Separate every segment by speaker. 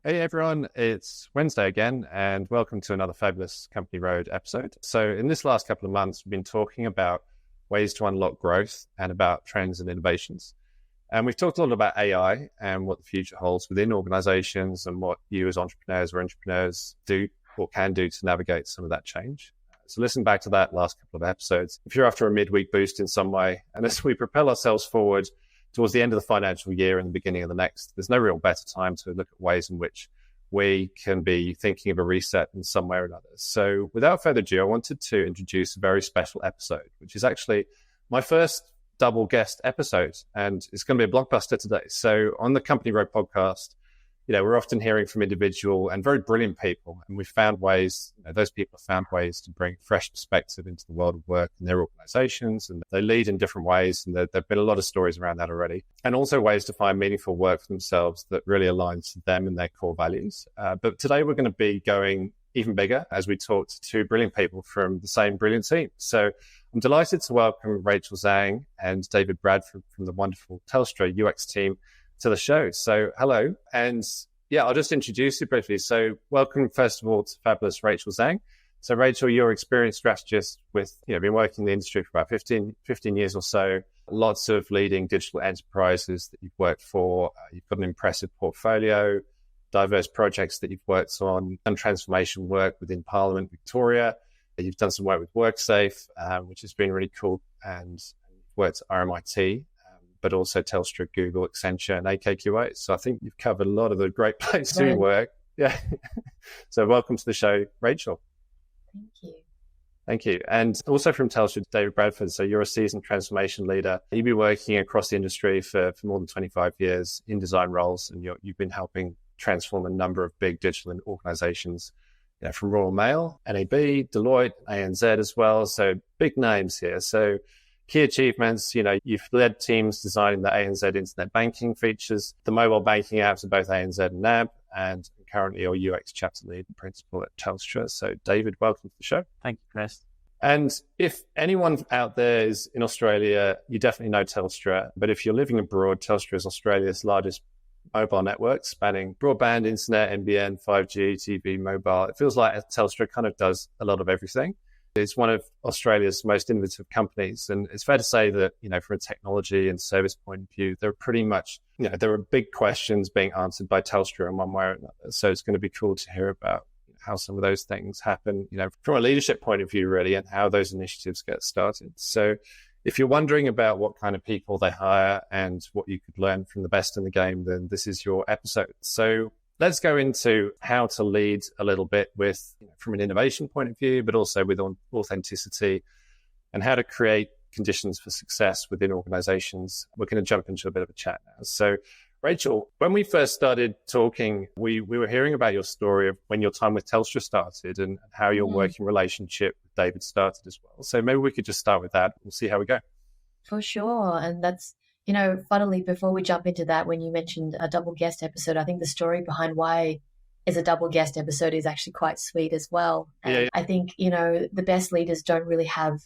Speaker 1: Hey everyone, it's Wednesday again, and welcome to another fabulous Company Road episode. So in this last couple of months, we've been talking about ways to unlock growth and about trends and innovations. And we've talked a lot about AI and what the future holds within organizations and what you as entrepreneurs do or can do to navigate some of that change. So listen back to that last couple of episodes. If you're after a midweek boost in some way, and as we propel ourselves forward towards the end of the financial year and the beginning of the next, there's no real better time to look at ways in which we can be thinking of a reset in some way or another. So without further ado, I wanted to introduce a very special episode, which is actually my first double guest episode, and it's going to be a blockbuster today. So on the Company Road podcast, we're often hearing from individual and very brilliant people, and we've found ways, those people have found ways to bring fresh perspective into the world of work in their organizations, and they lead in different ways, and there've been a lot of stories around that already, and also ways to find meaningful work for themselves that really aligns to them and their core values. But today we're going to be going even bigger as we talk to two brilliant people from the same brilliant team. So I'm delighted to welcome Rachel Zhang and David Bradford from the wonderful Telstra UX team to the show. So hello. And I'll just introduce you briefly. So welcome, first of all, to fabulous Rachel Zhang. So Rachel, you're an experienced strategist with, been working in the industry for about 15 years or so, lots of leading digital enterprises that you've worked for. You've got an impressive portfolio, diverse projects that you've worked on, and transformation work within Parliament Victoria. You've done some work with WorkSafe, which has been really cool, and you've worked at RMIT, but also Telstra, Google, Accenture, and AKQA. So I think you've covered a lot of the great places to work. Yeah. So welcome to the show, Rachel.
Speaker 2: Thank you.
Speaker 1: Thank you. And also from Telstra, David Bradford. So you're a seasoned transformation leader. You've been working across the industry for more than 25 years in design roles, and you've been helping transform a number of big digital organizations, from Royal Mail, NAB, Deloitte, ANZ as well. So big names here. So key achievements, you've led teams designing the ANZ internet banking features, the mobile banking apps of both ANZ and NAB, and currently your UX chapter lead and principal at Telstra. So David, welcome to the show.
Speaker 3: Thank you, Chris.
Speaker 1: And if anyone out there is in Australia, you definitely know Telstra. But if you're living abroad, Telstra is Australia's largest mobile network, spanning broadband, internet, NBN, 5G, TV, mobile. It feels like Telstra kind of does a lot of everything. It's one of Australia's most innovative companies. And it's fair to say that, from a technology and service point of view, there are pretty much, there are big questions being answered by Telstra in one way or another. So it's going to be cool to hear about how some of those things happen, from a leadership point of view, really, and how those initiatives get started. So if you're wondering about what kind of people they hire and what you could learn from the best in the game, then this is your episode. So let's go into how to lead a little bit with, from an innovation point of view, but also with authenticity, and how to create conditions for success within organizations. We're going to jump into a bit of a chat now. So Rachel, when we first started talking, we were hearing about your story of when your time with Telstra started and how your working relationship with David started as well. So maybe we could just start with that. We'll see how we go.
Speaker 2: For sure. And that's, funnily, before we jump into that, when you mentioned a double guest episode, I think the story behind why is a double guest episode is actually quite sweet as well. And yeah. I think, the best leaders don't really have,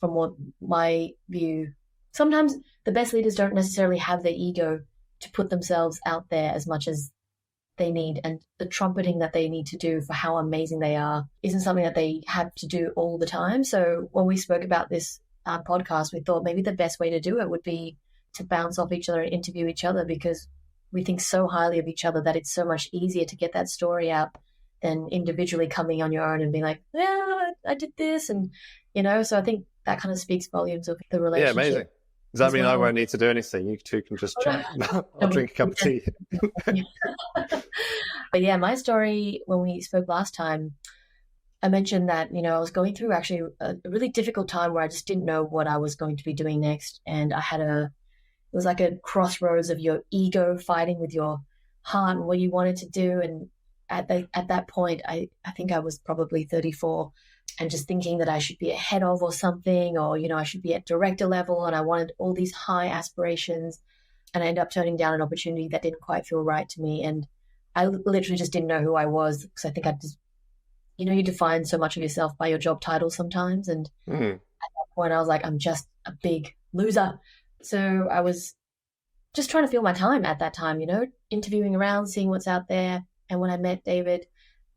Speaker 2: from what my view, sometimes the best leaders don't necessarily have the ego to put themselves out there as much as they need, and the trumpeting that they need to do for how amazing they are isn't something that they have to do all the time. So when we spoke about this podcast, we thought maybe the best way to do it would be to bounce off each other and interview each other, because we think so highly of each other that it's so much easier to get that story out than individually coming on your own and being like, yeah, I did this. And, so I think that kind of speaks volumes of the relationship.
Speaker 1: Yeah, amazing. Does that mean I won't need to do anything? You two can just chat. I'll drink a cup of tea.
Speaker 2: But yeah, my story, when we spoke last time, I mentioned that, I was going through actually a really difficult time where I just didn't know what I was going to be doing next. And I had it was like a crossroads of your ego fighting with your heart and what you wanted to do. And at that point, I think I was probably 34 and just thinking that I should be ahead of or something, or, I should be at director level, and I wanted all these high aspirations, and I ended up turning down an opportunity that didn't quite feel right to me. And I literally just didn't know who I was, because I think I just, you define so much of yourself by your job title sometimes. And at that point I was like, I'm just a big loser. So I was just trying to fill my time at that time, interviewing around, seeing what's out there. And when I met David,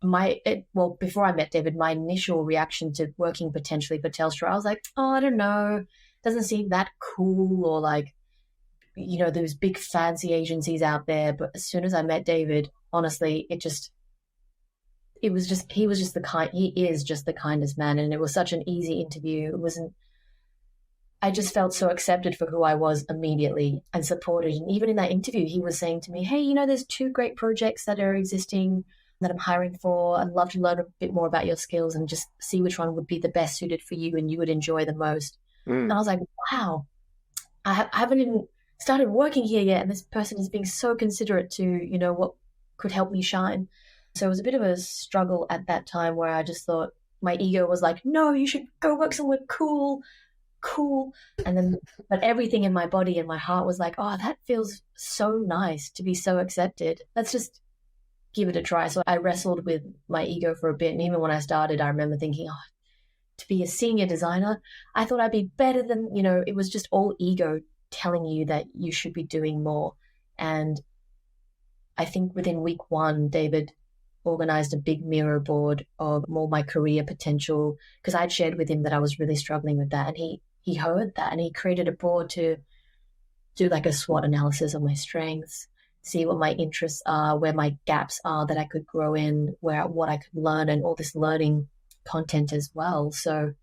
Speaker 2: before I met David, my initial reaction to working potentially for Telstra, I was like, oh, I don't know, doesn't seem that cool, or like, those big fancy agencies out there. But as soon as I met David, honestly, he is just the kindest man. And it was such an easy interview. I just felt so accepted for who I was immediately and supported. And even in that interview, he was saying to me, hey, there's 2 great projects that are existing that I'm hiring for. I'd love to learn a bit more about your skills and just see which one would be the best suited for you and you would enjoy the most. And I was like, wow, I haven't even started working here yet. And this person is being so considerate to, what could help me shine. So it was a bit of a struggle at that time where I just thought my ego was like, no, you should go work somewhere cool. And then, but everything in my body and my heart was like, oh, that feels so nice to be so accepted. Let's just give it a try. So I wrestled with my ego for a bit. And even when I started, I remember thinking, oh, to be a senior designer, I thought I'd be better than, it was just all ego telling you that you should be doing more. And I think within week 1, David organized a big mirror board of more my career potential, because I'd shared with him that I was really struggling with that. And he heard that and he created a board to do like a SWOT analysis of my strengths, see what my interests are, where my gaps are that I could grow in, what I could learn, and all this learning content as well. So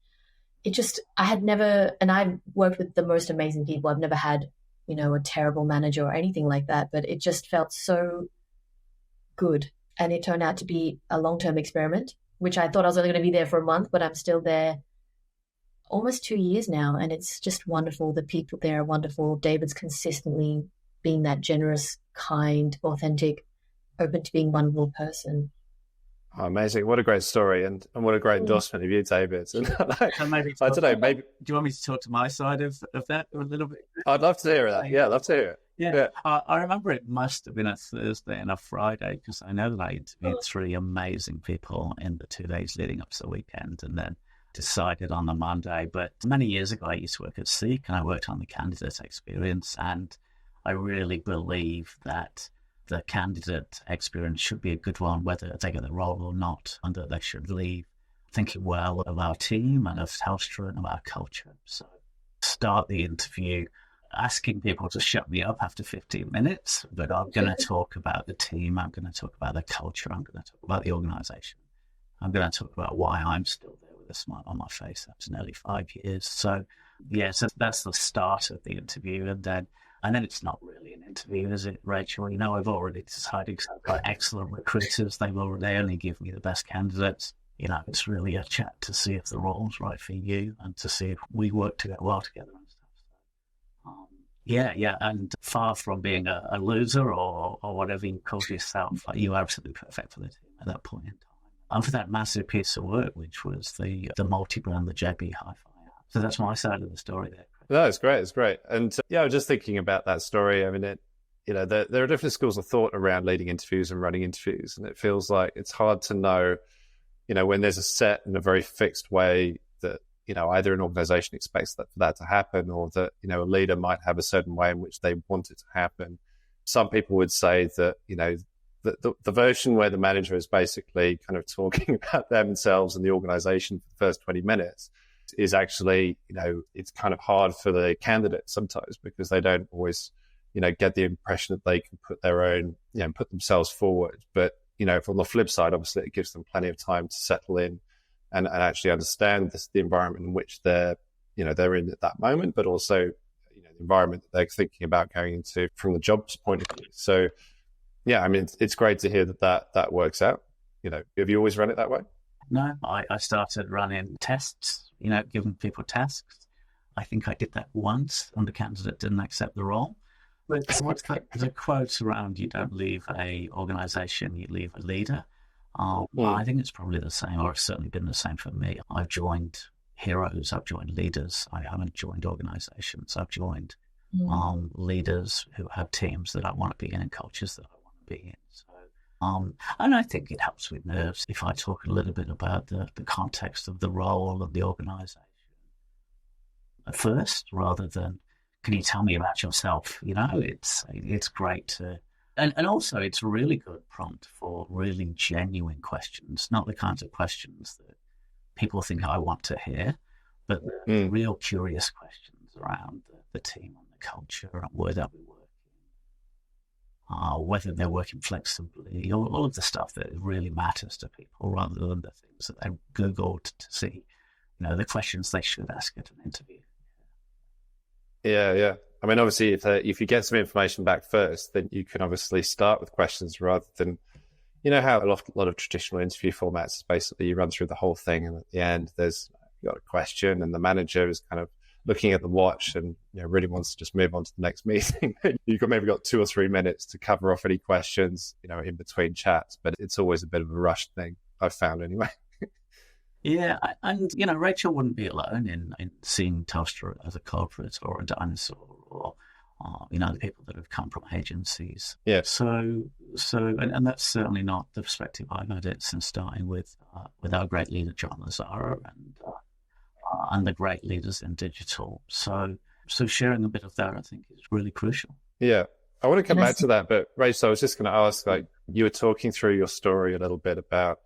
Speaker 2: I've worked with the most amazing people. I've never had, a terrible manager or anything like that, but it just felt so good. And it turned out to be a long-term experiment, which I thought I was only going to be there for a month, but I'm still there almost 2 years now. And it's just wonderful. The people there are wonderful. David's consistently being that generous, kind, authentic, open to being one more person.
Speaker 1: Oh, amazing. What a great story, and what a great endorsement of you, David. And I don't know, maybe...
Speaker 3: Do you want me to talk to my side of that a little bit?
Speaker 1: I'd love to hear that. Yeah, I'd love to hear it.
Speaker 3: Yeah. I remember it must have been a Thursday and a Friday, because I know that I interviewed 3 amazing people in the 2 days leading up to the weekend, and then decided on the Monday. But many years ago, I used to work at Seek, and I worked on the candidate experience, and I really believe that the candidate experience should be a good one, whether they get the role or not, and that they should leave thinking well of our team and of Telstra and of our culture. So start the interview asking people to shut me up after 15 minutes, but I'm going to talk about the team, I'm going to talk about the culture, I'm going to talk about the organisation, I'm going to talk about why I'm still there with a smile on my face after nearly 5 years. So that's the start of the interview, and then it's not really an interview, is it, Rachel? I've already decided, because I've got excellent recruiters. They only give me the best candidates. It's really a chat to see if the role's right for you and to see if we work well together and stuff. And far from being a loser or whatever you call yourself, you are absolutely perfect for the team at that point in time. And for that massive piece of work, which was the multi-brand, the JB Hi-Fi app. So that's my side of the story there.
Speaker 1: No, it's great. It's great. And I was just thinking about that story. I mean, there are different schools of thought around leading interviews and running interviews. And it feels like it's hard to know, when there's a set and a very fixed way that, either an organization expects for that to happen, or that, a leader might have a certain way in which they want it to happen. Some people would say that, the version where the manager is basically kind of talking about themselves and the organization for the first 20 minutes is actually, it's kind of hard for the candidate sometimes, because they don't always, get the impression that they can put their own, put themselves forward. But, from the flip side, obviously it gives them plenty of time to settle in and actually understand the environment in which they're in at that moment, but also, the environment that they're thinking about going into from the job's point of view. So, yeah, I mean, it's great to hear that works out. Have you always run it that way?
Speaker 3: No, I started running tests, giving people tasks. I think I did that once, and the candidate didn't accept the role. But what's the quote around, you don't leave a organisation, you leave a leader. I think it's probably the same, or it's certainly been the same for me. I've joined heroes, I've joined leaders. I haven't joined organisations. I've joined leaders who have teams that I want to be in and cultures that I want to be in. So, and I think it helps with nerves if I talk a little bit about the context of the role of the organisation at first, rather than can you tell me about yourself? You know, it's great to, and also it's a really good prompt for really genuine questions, not the kinds of questions that people think I want to hear, but the real curious questions around the team and the culture and where they'll be working, whether they're working flexibly, all of the stuff that really matters to people rather than the things that they Googled to see, you know, the questions they should ask at an interview.
Speaker 1: Yeah. I mean, obviously, if you get some information back first, then you can obviously start with questions rather than, you know, how a lot of traditional interview formats is basically you run through the whole thing, and at the end, you got a question, and the manager is kind of looking at the watch and, you know, really wants to just move on to the next meeting. You've maybe got 2 or 3 minutes to cover off any questions, you know, in between chats, but it's always a bit of a rushed thing, I've found anyway.
Speaker 3: Yeah, and, you know, Rachel wouldn't be alone in seeing Telstra as a corporate or a dinosaur or, you know, the people that have come from agencies.
Speaker 1: Yeah.
Speaker 3: So, and that's certainly not the perspective I've had it since starting with our great leader, John Lazaro, and the great leaders in digital. So sharing a bit of that, I think, is really crucial.
Speaker 1: Yeah. I want to come back to that, but Rachel, I was just going to ask, like, you were talking through your story a little bit about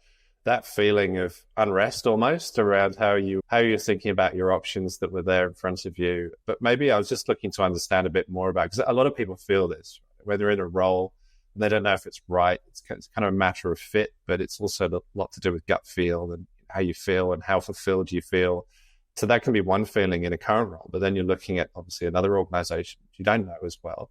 Speaker 1: that feeling of unrest almost around how you're thinking about your options that were there in front of you. But maybe I was just looking to understand a bit more about, because a lot of people feel this, where they're in a role and they don't know if it's right. It's kind of a matter of fit, but it's also a lot to do with gut feel and how you feel and how fulfilled you feel. So that can be one feeling in a current role, but then you're looking at obviously another organization you don't know as well.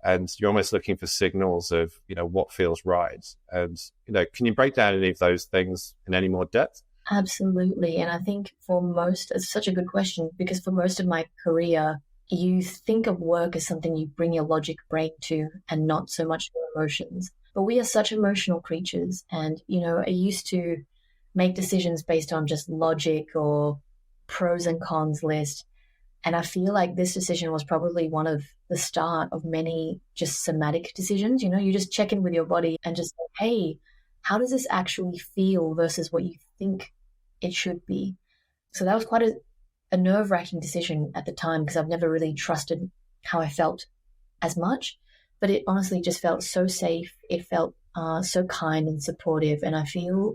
Speaker 1: And you're almost looking for signals of, you know, what feels right. And, you know, can you break down any of those things in any more depth?
Speaker 2: Absolutely. And I think it's such a good question, because for most of my career, you think of work as something you bring your logic brain to and not so much your emotions. But we are such emotional creatures. And, you know, I used to make decisions based on just logic or pros and cons list. And I feel like this decision was probably one of the start of many just somatic decisions. You know, you just check in with your body and just say, hey, how does this actually feel versus what you think it should be? So that was quite a nerve-wracking decision at the time, because I've never really trusted how I felt as much. But it honestly just felt so safe. It felt so kind and supportive. And I feel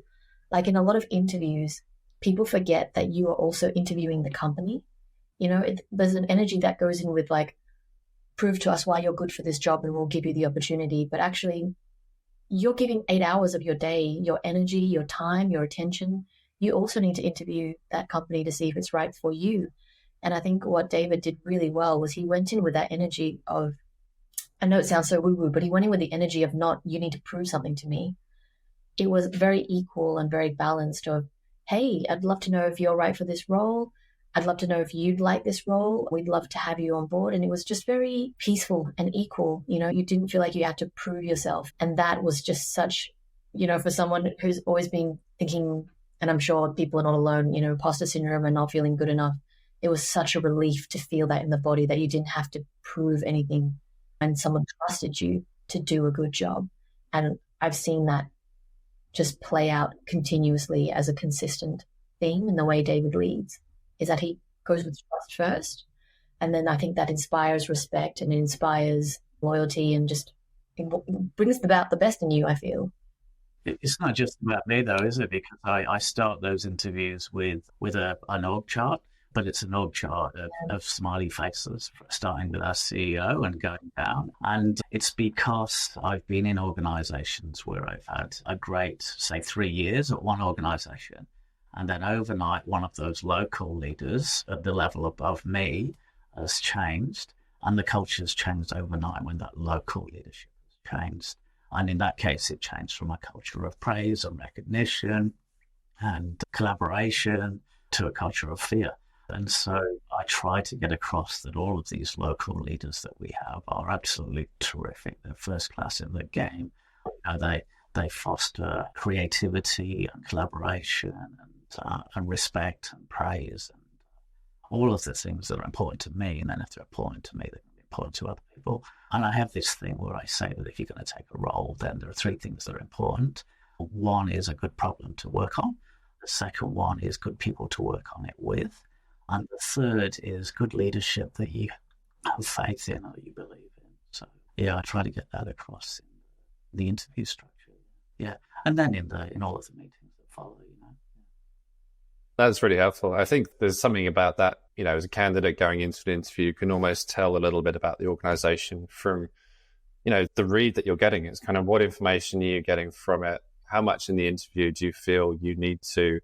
Speaker 2: like in a lot of interviews, people forget that you are also interviewing the company. You know, there's an energy that goes in with like, prove to us why you're good for this job and we'll give you the opportunity. But actually, you're giving 8 hours of your day, your energy, your time, your attention. You also need to interview that company to see if it's right for you. And I think what David did really well was he went in with that energy of, I know it sounds so woo-woo, but he went in with the energy of not, you need to prove something to me. It was very equal and very balanced of, hey, I'd love to know if you're right for this role. I'd love to know if you'd like this role. We'd love to have you on board. And it was just very peaceful and equal. You know, you didn't feel like you had to prove yourself. And that was just such, you know, for someone who's always been thinking, and I'm sure people are not alone, you know, imposter syndrome and not feeling good enough. It was such a relief to feel that in the body, that you didn't have to prove anything and someone trusted you to do a good job. And I've seen that just play out continuously as a consistent theme in the way David leads, is that he goes with trust first. And then I think that inspires respect and inspires loyalty and just brings about the best in you, I feel.
Speaker 3: It's not just about me, though, is it? Because I start those interviews with an org chart, but it's an org chart of smiley faces, starting with our CEO and going down. And it's because I've been in organizations where I've had a great, say, 3 years at one organization. And then overnight, one of those local leaders at the level above me has changed. And the culture has changed overnight when that local leadership has changed. And in that case, it changed from a culture of praise and recognition and collaboration to a culture of fear. And so I try to get across that all of these local leaders that we have are absolutely terrific. They're first class in the game. You know, they foster creativity and collaboration and respect and praise and all of the things that are important to me. And then if they're important to me, they're going to be important to other people. And I have this thing where I say that if you're going to take a role, then there are 3 things that are important. One is a good problem to work on. The second one is good people to work on it with. And the third is good leadership that you have faith in or you believe in. So yeah, I try to get that across in the interview structure. Yeah, and then in all of the meetings that follow.
Speaker 1: That's really helpful. I think there's something about that, as a candidate going into an interview, you can almost tell a little bit about the organization from, the read that you're getting. It's kind of what information are you getting from it? How much in the interview do you feel you need to,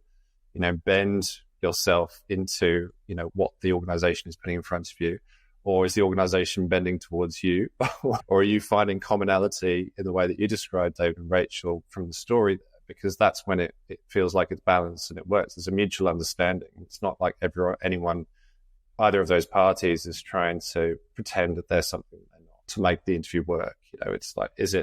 Speaker 1: bend yourself into, what the organization is putting in front of you? Or is the organization bending towards you? Or are you finding commonality in the way that you described, David and Rachel, from the story? Because that's when it feels like it's balanced and it works. There's a mutual understanding. It's not like anyone, either of those parties is trying to pretend that there's something they're not to make the interview work. It's like, this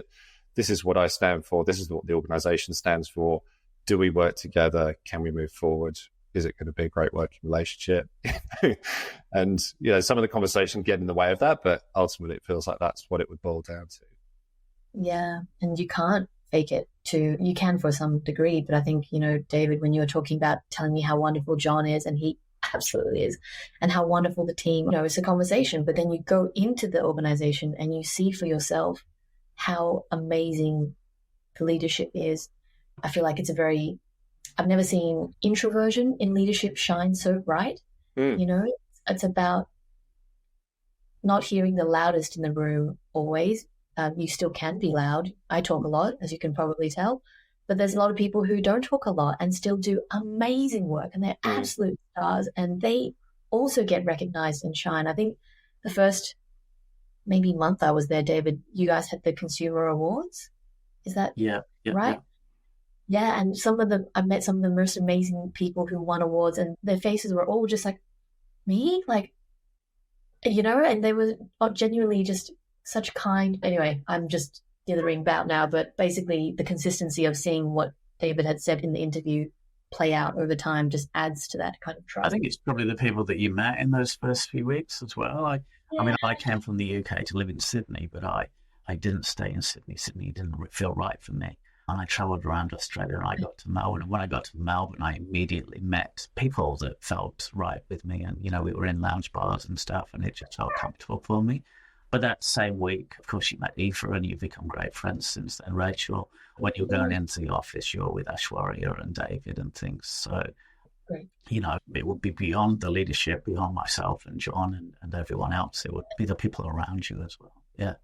Speaker 1: is what I stand for. This is what the organization stands for. Do we work together? Can we move forward? Is it going to be a great working relationship? And, some of the conversation get in the way of that, but ultimately it feels like that's what it would boil down to.
Speaker 2: Yeah. And you can't fake it you can for some degree, but I think, David, when you were talking about telling me how wonderful John is, and he absolutely is, and how wonderful the team, it's a conversation, but then you go into the organization and you see for yourself how amazing the leadership is. I feel like I've never seen introversion in leadership shine so bright. It's about not hearing the loudest in the room always. You still can be loud. I talk a lot, as you can probably tell, but there's a lot of people who don't talk a lot and still do amazing work, and they're absolute stars, and they also get recognized and shine. I think the first maybe month I was there, David, you guys had the consumer awards. Is that right? Yeah, and I met some of the most amazing people who won awards, and their faces were all just like, me? Like, and they were genuinely just such kind. Anyway, I'm just dithering about now, but basically the consistency of seeing what David had said in the interview play out over time just adds to that kind of trust.
Speaker 3: I think it's probably the people that you met in those first few weeks as well. I mean, I came from the UK to live in Sydney, but I didn't stay in Sydney. Sydney didn't feel right for me. And I travelled around Australia and I got to Melbourne. And when I got to Melbourne, I immediately met people that felt right with me. And, we were in lounge bars and stuff, and it just felt comfortable for me. But that same week, of course, you met Aoife and you've become great friends since then, Rachel. When you're going into the office, you're with Aishwarya and David and things. So,
Speaker 2: Great.
Speaker 3: It would be beyond the leadership, beyond myself and John and everyone else. It would be the people around you as well. Yeah.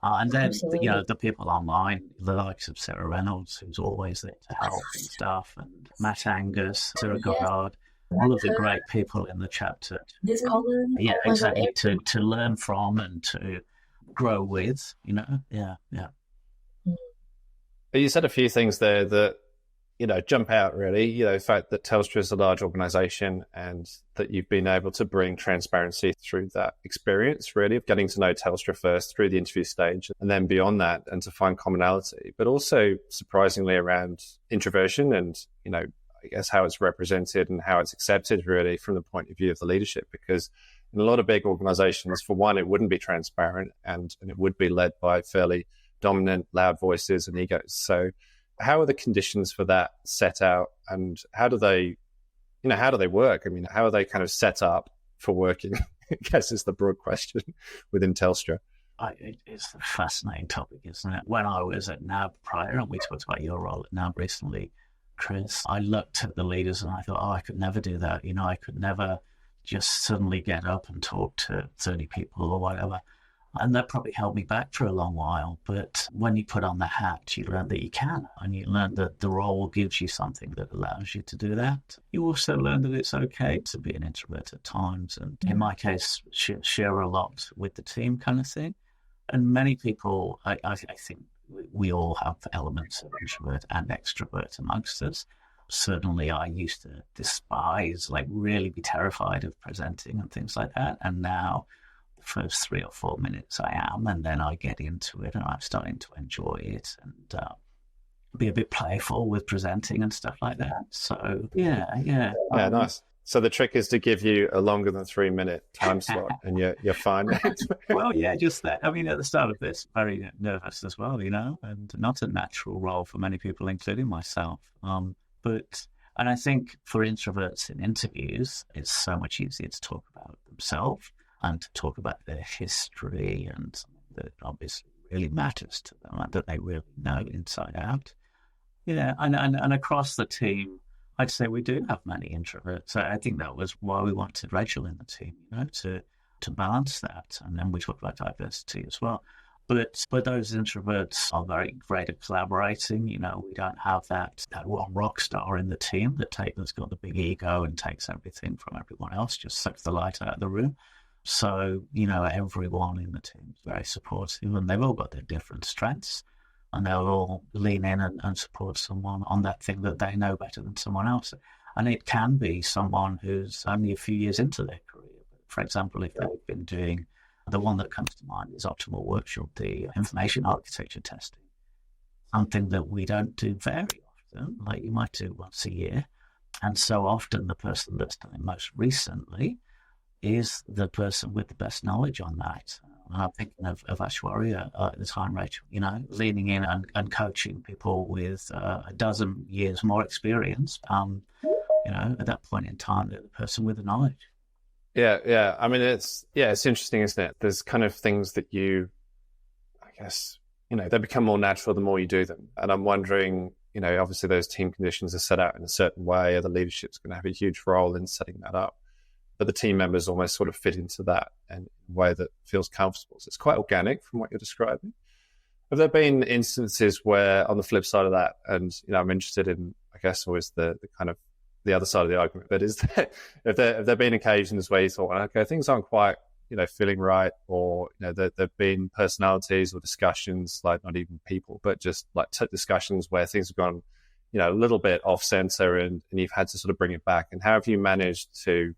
Speaker 3: And then, the people online, the likes of Sarah Reynolds, who's always there to help and stuff, and Matt Angus, Sarah Goddard, all of the great people in the chapter.
Speaker 2: This Colin.
Speaker 3: Yeah, exactly. To learn from and to grow with, Yeah.
Speaker 1: You said a few things there that, jump out really. The fact that Telstra is a large organisation and that you've been able to bring transparency through that experience, really, of getting to know Telstra first through the interview stage and then beyond that, and to find commonality, but also surprisingly around introversion and, I guess how it's represented and how it's accepted really from the point of view of the leadership. Because in a lot of big organizations, for one, it wouldn't be transparent and it would be led by fairly dominant, loud voices and egos. So how are the conditions for that set out, and how do they work? I mean, how are they kind of set up for working? I guess is the broad question within Telstra.
Speaker 3: It's a fascinating topic, isn't it? When I was at NAB prior, and we talked about your role at NAB recently, Chris, I looked at the leaders and I thought, I could never do that. I could never just suddenly get up and talk to 30 people or whatever. And that probably held me back for a long while. But when you put on the hat, you learn that you can. And you learn that the role gives you something that allows you to do that. You also learn that it's okay to be an introvert at times. And in my case, share a lot with the team kind of thing. And many people, I think we all have elements of introvert and extrovert amongst us. Certainly, I used to despise, really be terrified of presenting and things like that. And now, first 3 or 4 minutes I am, and then I get into it and I'm starting to enjoy it and be a bit playful with presenting and stuff like that. So yeah.
Speaker 1: Nice. So the trick is to give you a longer than 3 minute time slot and you're fine.
Speaker 3: Well, yeah, just that. I mean, at the start of this, very nervous as well, and not a natural role for many people, including myself. And I think for introverts in interviews, it's so much easier to talk about themselves. and to talk about their history and something that obviously really matters to them and that they really know inside out. Yeah, and across the team, I'd say we do have many introverts. I think that was why we wanted Rachel in the team, to balance that. And then we talk about diversity as well. But those introverts are very great at collaborating. We don't have that one rock star in the team that's got the big ego and takes everything from everyone else, just sucks the light out of the room. So, everyone in the team is very supportive, and they've all got their different strengths, and they'll all lean in and support someone on that thing that they know better than someone else. And it can be someone who's only a few years into their career. For example, if they've been doing, the one that comes to mind is optimal workshop, the information architecture testing, something that we don't do very often, like you might do once a year. And so often the person that's done it most recently is the person with the best knowledge on that. I'm thinking of Ashwarya at the time, Rachel, leaning in and coaching people with a dozen years more experience. At that point in time, they're the person with the knowledge.
Speaker 1: Yeah. I mean, it's interesting, isn't it? There's kind of things that I guess, they become more natural the more you do them. And I'm wondering, obviously those team conditions are set out in a certain way. The leadership's going to have a huge role in setting that up. But the team members almost sort of fit into that in a way that feels comfortable. So it's quite organic from what you're describing. Have there been instances where, on the flip side of that, and I'm interested in, I guess, always the kind of the other side of the argument, but have there been occasions where you thought, well, okay, things aren't quite, feeling right, or, there've been personalities or discussions, like not even people, but just like discussions where things have gone, a little bit off center and you've had to sort of bring it back. And how have you managed to,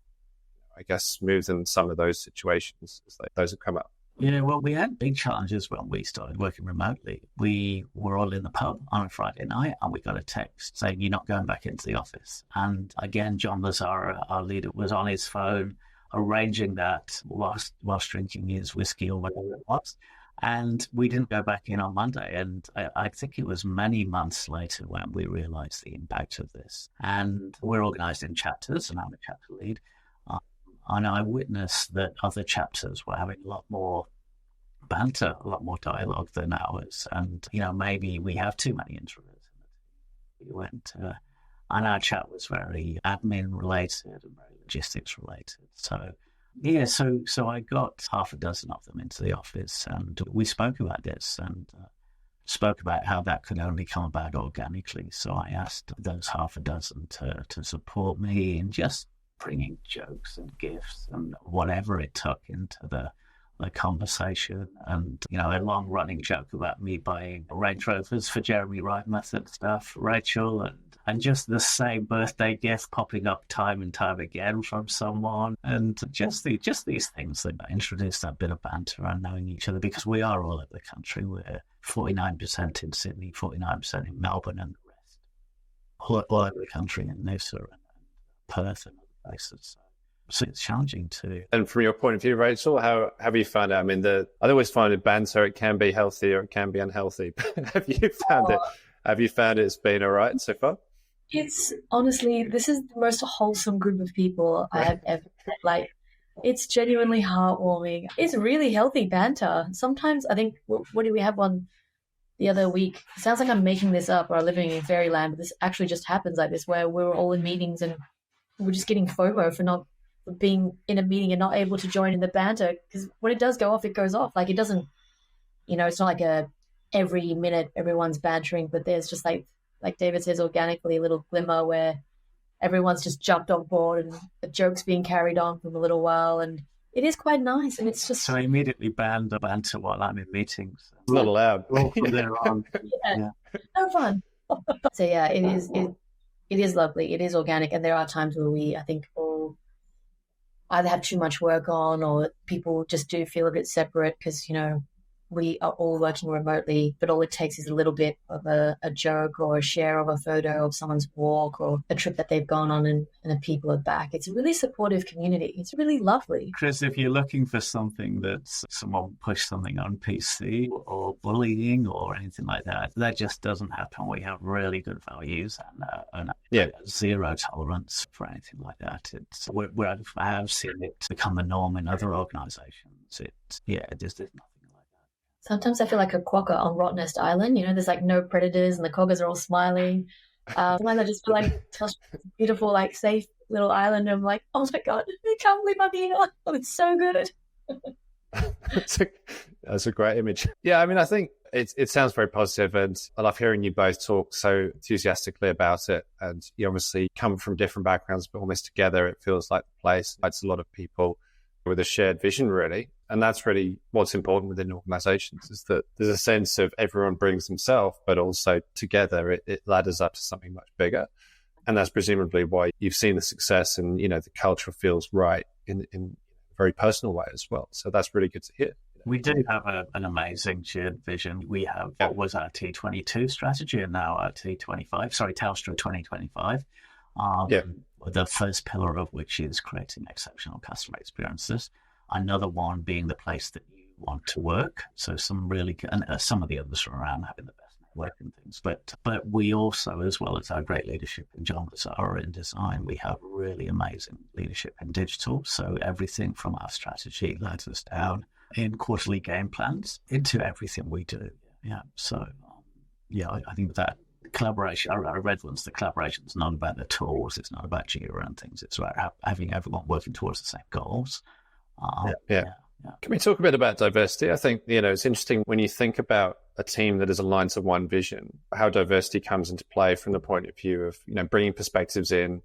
Speaker 1: I guess, smoothen some of those situations as those have come up?
Speaker 3: Yeah, well, we had big challenges when we started working remotely. We were all in the pub on a Friday night and we got a text saying, you're not going back into the office. And again, John Lazara, our leader, was on his phone arranging that whilst drinking his whiskey or whatever it was. And we didn't go back in on Monday. And I think it was many months later when we realized the impact of this. And we're organized in chapters, and I'm a chapter lead. And I witnessed that other chapters were having a lot more banter, a lot more dialogue than ours. And, maybe we have too many introverts in the team. We went, and our chat was very admin related and very logistics related. So, yeah, so I got half a dozen of them into the office, and we spoke about this and spoke about how that could only come about organically. So I asked those half a dozen to support me in just bringing jokes and gifts and whatever it took into the conversation. And, a long running joke about me buying Range Rovers for Jeremy Reimuth and stuff, Rachel, and just the same birthday gift popping up time and time again from someone. And just these things that introduce that bit of banter and knowing each other, because we are all over the country. We're 49% in Sydney, 49% in Melbourne, and the rest all over the country in Noosa and Perth and places. So it's challenging too.
Speaker 1: And from your point of view, Rachel, how have you found it? I mean, I always find it banter. It can be healthy or it can be unhealthy. Have you found it? Have you found it's been all right so far?
Speaker 2: It's honestly, this is the most wholesome group of people I have ever met. It's genuinely heartwarming. It's really healthy banter. Sometimes I think, what did we have one the other week? It sounds like I'm making this up or living in fairyland, but this actually just happens like this, where we were all in meetings and we're just getting FOMO for not being in a meeting and not able to join in the banter, because when it does go off, it goes off. It doesn't, it's not like every minute everyone's bantering, but there's just like David says, organically a little glimmer where everyone's just jumped on board and the joke's being carried on for a little while, and it is quite nice. And it's just
Speaker 3: so I immediately banned the banter while I'm in meetings.
Speaker 1: It's not allowed.
Speaker 3: From there on.
Speaker 2: Yeah. No fun. So yeah, it is lovely. It is organic, and there are times where we, I think, all either have too much work on, or people just do feel a bit separate because we are all working remotely, but all it takes is a little bit of a joke or a share of a photo of someone's walk or a trip that they've gone on, and the people are back. It's a really supportive community. It's really lovely.
Speaker 3: Chris, if you're looking for something that's someone pushed something on PC or bullying or anything like that, that just doesn't happen. We have really good values and zero tolerance for anything like that. I have seen it become the norm in other organisations. There's nothing.
Speaker 2: Sometimes I feel like a quokka on Rottnest Island. There's like no predators and the quokkas are all smiling. Sometimes I just feel like Telstra's beautiful, like safe little island. And I'm like, oh my God, I can't believe I'm here. Oh, it's so good.
Speaker 1: That's a great image. Yeah, I mean, I think it sounds very positive, and I love hearing you both talk so enthusiastically about it. And you obviously come from different backgrounds, but almost together it feels like the place. It's a lot of people with a shared vision, really. And that's really what's important within organizations, is that there's a sense of everyone brings themselves, but also together it ladders up to something much bigger. And that's presumably why you've seen the success, and, the culture feels right in a very personal way as well. So that's really good to hear.
Speaker 3: We do have an amazing shared vision. We have what was our T22 strategy and now our Telstra 2025. The first pillar of which is creating exceptional customer experiences. Another one being the place that you want to work. So some really good, and some of the others are around having the best network and things. But we also, as well as our great leadership in John Lazara in design, we have really amazing leadership in digital. So everything from our strategy ladders us down in quarterly game plans into everything we do. Yeah. So I think that collaboration, I read once, the collaboration is not about the tools, it's not about Jira and things, it's about having everyone working towards the same goals.
Speaker 1: Can we talk a bit about diversity? I think, it's interesting when you think about a team that is aligned to one vision, how diversity comes into play from the point of view of, bringing perspectives in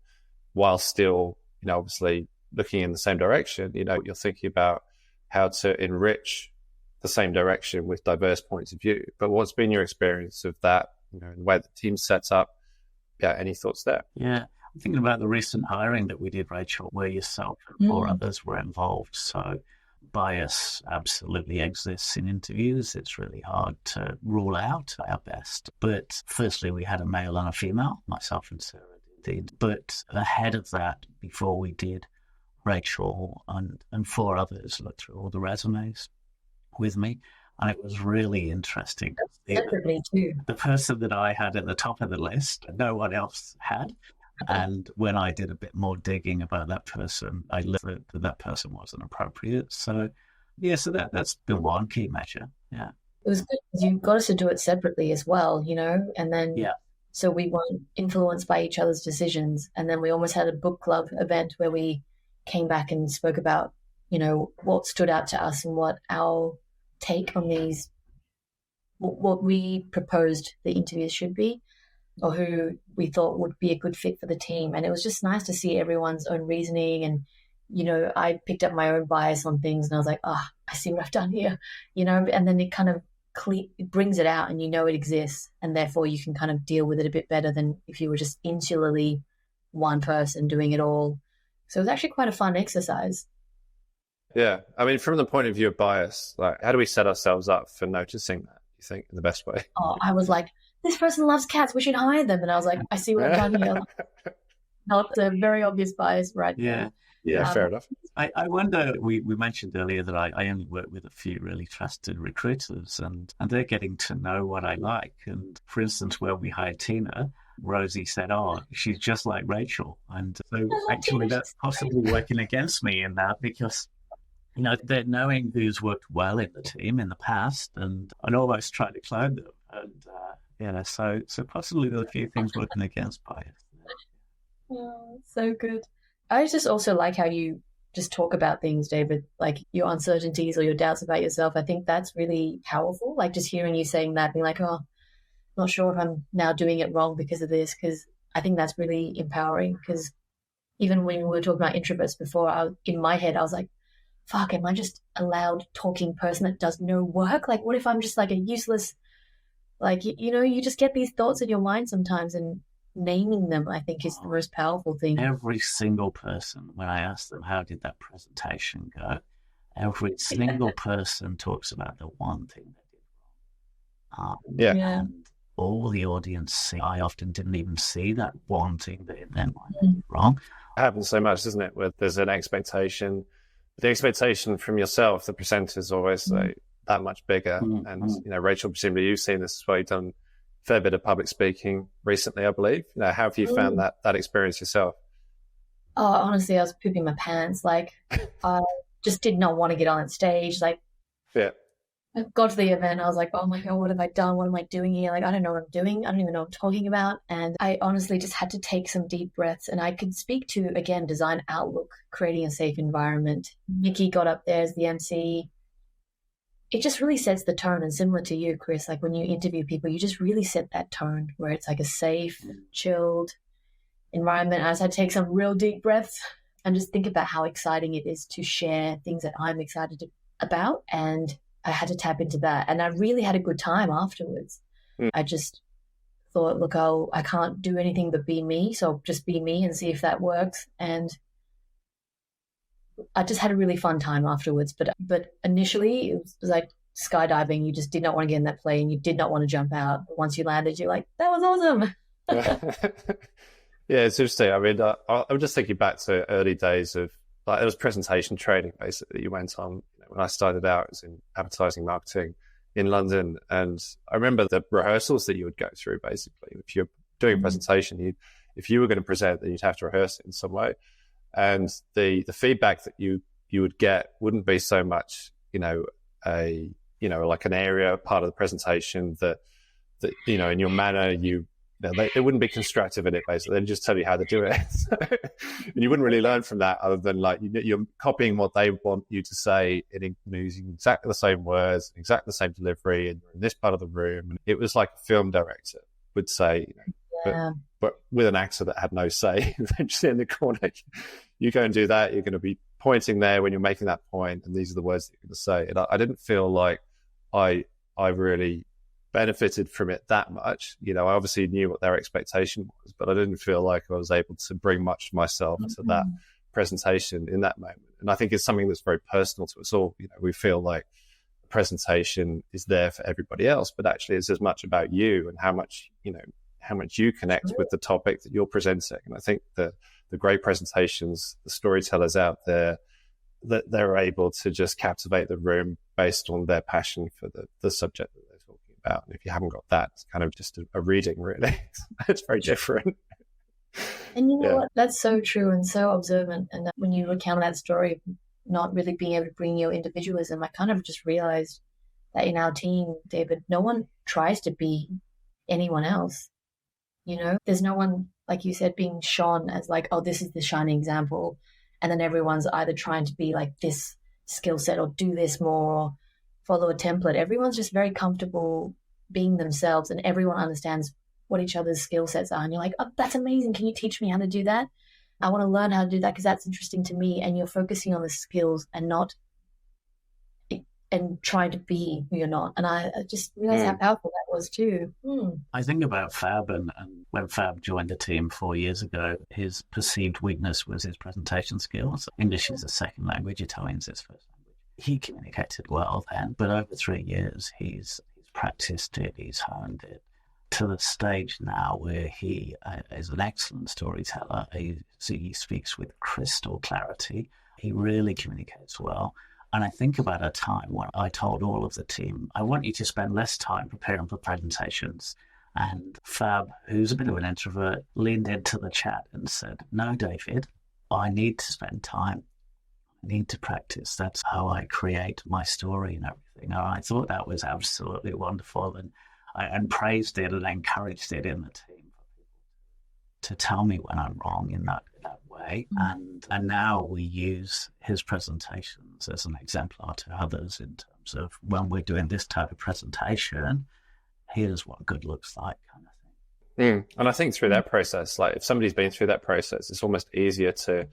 Speaker 1: while still, obviously looking in the same direction. You're thinking about how to enrich the same direction with diverse points of view. But what's been your experience of that, the way the team sets up? Yeah, any thoughts there?
Speaker 3: Yeah. I'm thinking about the recent hiring that we did, Rachel, where yourself and four others were involved. So bias absolutely exists in interviews. It's really hard to rule out our best. But firstly, we had a male and a female, myself and Sarah did. But ahead of that, before we did, Rachel and four others looked through all the resumes with me. And it was really interesting. The person that I had at the top of the list, no one else had. And when I did a bit more digging about that person, I learned that person wasn't appropriate. So that's been one key measure. Yeah.
Speaker 2: It was good because you got us to do it separately as well, and then so we weren't influenced by each other's decisions. And then we almost had a book club event where we came back and spoke about, what stood out to us and what our take on these, what we proposed the interviews should be, or who we thought would be a good fit for the team. And it was just nice to see everyone's own reasoning. And, I picked up my own bias on things and I was like, I see what I've done here, and then it kind of it brings it out and it exists. And therefore you can kind of deal with it a bit better than if you were just insularly one person doing it all. So it was actually quite a fun exercise.
Speaker 1: Yeah. I mean, from the point of view of bias, like, how do we set ourselves up for noticing that, you think, in the best way?
Speaker 2: I was like, this person loves cats, we should hire them. And I was like, I see what I've done here. Not a very obvious bias, right?
Speaker 1: Yeah, fair enough.
Speaker 3: I wonder, we mentioned earlier that I only work with a few really trusted recruiters and they're getting to know what I like. And for instance, when we hired Tina, Rosie said, she's just like Rachel. And so actually that's possibly working against me in that because, they're knowing who's worked well in the team in the past and almost trying to clone them. And, so possibly there are a few things working against bias.
Speaker 2: Oh, so good. I just also like how you just talk about things, David, like your uncertainties or your doubts about yourself. I think that's really powerful. Like just hearing you saying that, being like, not sure if I'm now doing it wrong because of this, because I think that's really empowering. Because even when we were talking about introverts before, in my head, I was like, fuck, am I just a loud talking person that does no work? Like, what if I'm just like a useless, like, you just get these thoughts in your mind sometimes, and naming them, I think, is the most powerful thing.
Speaker 3: Every single person, when I ask them, how did that presentation go? every single person talks about the one thing they did wrong. And all the audience see, I often didn't even see that one thing that in their mind did wrong.
Speaker 1: It happens so much, doesn't it? Where there's an expectation. The expectation from yourself, the presenter, is always that much bigger. And, Rachel, presumably you've seen this as well. You've done a fair bit of public speaking recently, I believe. How have you found that experience yourself?
Speaker 2: Oh, honestly, I was pooping my pants. Like, I just did not want to get on stage. Like, I got to the event, I was like, oh my God, what have I done? What am I doing here? Like, I don't know what I'm doing. I don't even know what I'm talking about. And I honestly just had to take some deep breaths. And I could speak to, again, design outlook, creating a safe environment. Mickey got up there as the MC. It just really sets the tone. And similar to you, Chris, like when you interview people, you just really set that tone where it's like a safe, chilled environment. I just had to take some real deep breaths and just think about how exciting it is to share things that I'm excited about. And I had to tap into that. And I really had a good time afterwards. I just thought, look, I can't do anything but be me. So I'll just be me and see if that works. And I just had a really fun time afterwards. But initially it was like skydiving. You just did not want to get in that plane. You did not want to jump out. But once you landed, you're like, that was awesome.
Speaker 1: Yeah, it's interesting. I mean, I'm just thinking back to early days of, like, it was presentation training basically you went on. When I started out, it was in advertising marketing in London, and I remember the rehearsals that you would go through. Basically, if you're doing a presentation, if you were going to present, then you'd have to rehearse it in some way, and the feedback that you would get wouldn't be so much, like an area part of the presentation that in your manner they wouldn't be constructive in it, basically. They'd just tell you how to do it. And you wouldn't really learn from that other than, like, you're copying what they want you to say in using exactly the same words, exactly the same delivery, and you're in this part of the room. And it was like a film director would say, but with an actor that had no say, just in the corner, you go and do that. You're going to be pointing there when you're making that point, and these are the words that you're going to say. And I didn't feel like I really benefited from it that much. I obviously knew what their expectation was, but I didn't feel like I was able to bring much of myself to that presentation in that moment. And I think it's something that's very personal to us all. We feel like the presentation is there for everybody else, but actually it's as much about you and how much you connect with the topic that you're presenting. And I think the great presentations, the storytellers out there, that they're able to just captivate the room based on their passion for the subject that they're talking about. And if you haven't got that, it's kind of just a reading, really. It's very different.
Speaker 2: And what? That's so true and so observant. And when you recount that story of not really being able to bring your individualism, I kind of just realized that in our team, David, no one tries to be anyone else. There's no one, like you said, being shone as like, oh, this is the shining example. And then everyone's either trying to be like this skill set or do this more or follow a template. Everyone's just very comfortable being themselves, and everyone understands what each other's skill sets are. And you're like, oh, that's amazing. Can you teach me how to do that? I want to learn how to do that because that's interesting to me. And you're focusing on the skills and trying to be who you're not. And I just realized how powerful that was too.
Speaker 3: I think about Fab, and when Fab joined the team 4 years ago, his perceived weakness was his presentation skills. English is a second language, Italian's his first language. He communicated well then, but over 3 years, he's practiced it, he's honed it to the stage now where he is an excellent storyteller. He speaks with crystal clarity. He really communicates well. And I think about a time when I told all of the team, I want you to spend less time preparing for presentations. And Fab, who's a bit of an introvert, leaned into the chat and said, no, David, I need to spend time. I need to practice. That's how I create my story and everything. And I thought that was absolutely wonderful, and praised it and encouraged it in the team for people to tell me when I'm wrong in that way. And now we use his presentations as an exemplar to others in terms of, when we're doing this type of presentation, here's what good looks like, kind of thing.
Speaker 1: And I think through that process, like if somebody's been through that process, it's almost easier to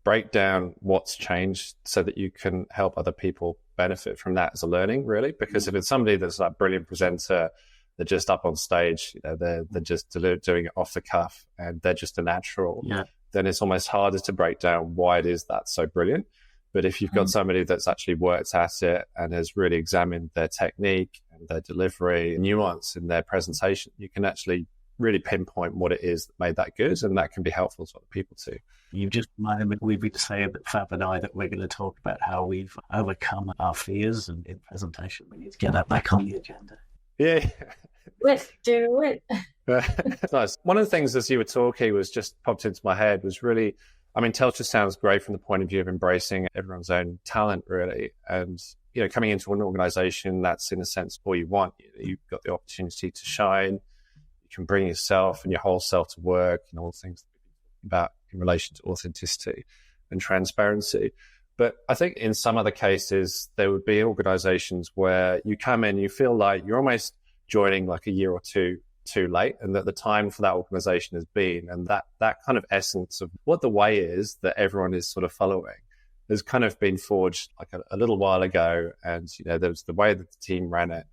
Speaker 1: break down what's changed so that you can help other people benefit from that as a learning, really. Because if it's somebody that's like a brilliant presenter, they're just up on stage, they're just doing it off the cuff and they're just a natural, then it's almost harder to break down why it is that's so brilliant. But if you've got somebody that's actually worked at it and has really examined their technique and their delivery, nuance in their presentation, you can actually really pinpoint what it is that made that good, and that can be helpful to other people too.
Speaker 3: You've just reminded me, we've been saying that Fab and I, that we're going to talk about how we've overcome our fears, and in presentation we need to get that back on the agenda.
Speaker 1: Yeah.
Speaker 2: Let's do it.
Speaker 1: Nice. One of the things as you were talking was just popped into my head was really, I mean, Telstra sounds great from the point of view of embracing everyone's own talent, really. And, you know, coming into an organization that's in a sense all you want. You've got the opportunity to shine. You can bring yourself and your whole self to work, and all the things that we've been about in relation to authenticity and transparency. But I think in some other cases, there would be organizations where you come in, you feel like you're almost joining like a year or two too late, and that the time for that organization has been, and that kind of essence of what the way is that everyone is sort of following has kind of been forged like a little while ago. And, you know, there was the way that the team ran it,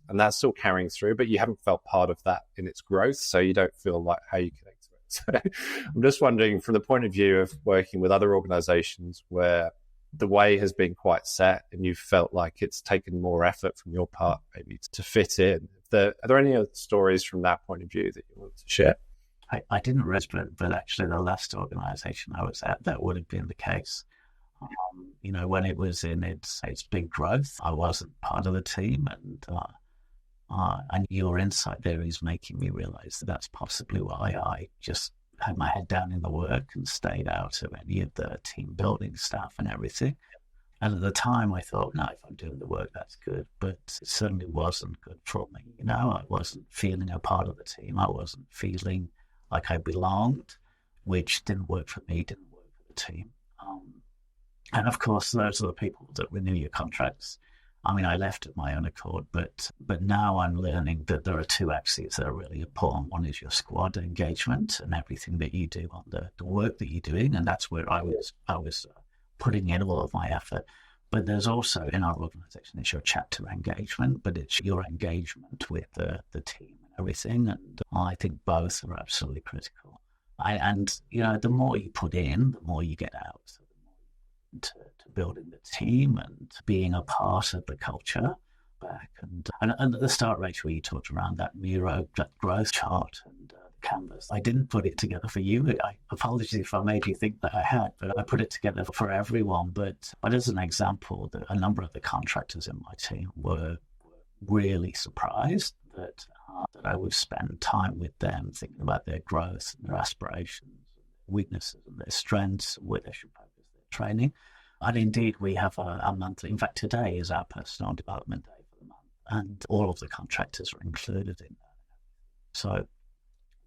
Speaker 1: and that's still carrying through, but you haven't felt part of that in its growth. So you don't feel like how you connect to it. So I'm just wondering, from the point of view of working with other organizations where the way has been quite set and you've felt like it's taken more effort from your part maybe to fit in, are there any other stories from that point of view that you want to share?
Speaker 3: I didn't realize, but actually the last organisation I was at, that would have been the case. You know, when it was in its big growth, I wasn't part of the team, and your insight there is making me realise that that's possibly why I just had my head down in the work and stayed out of any of the team building stuff and everything. And at the time I thought, no, if I'm doing the work, that's good. But it certainly wasn't good for me. You know, I wasn't feeling a part of the team. I wasn't feeling like I belonged, which didn't work for me, didn't work for the team. And of course, those are the people that renew your contracts. I mean, I left at my own accord, but now I'm learning that there are two axes that are really important. One is your squad engagement and everything that you do on the work that you're doing, and that's where I was putting in all of my effort. But there's also, in our organisation, it's your chapter engagement, but it's your engagement with the team and everything, and I think both are absolutely critical. And you know, the more you put in, the more you get out. So the more to building the team and being a part of the culture back. And at the start, Rachel, you talked around that Miro, that growth chart and the canvas. I didn't put it together for you. I apologize if I made you think that I had, but I put it together for everyone. But as an example, a number of the contractors in my team were really surprised that I would spend time with them thinking about their growth and their aspirations, weaknesses and their strengths, where they should focus their training. And indeed, we have a monthly, in fact, today is our personal development day for the month, and all of the contractors are included in that. So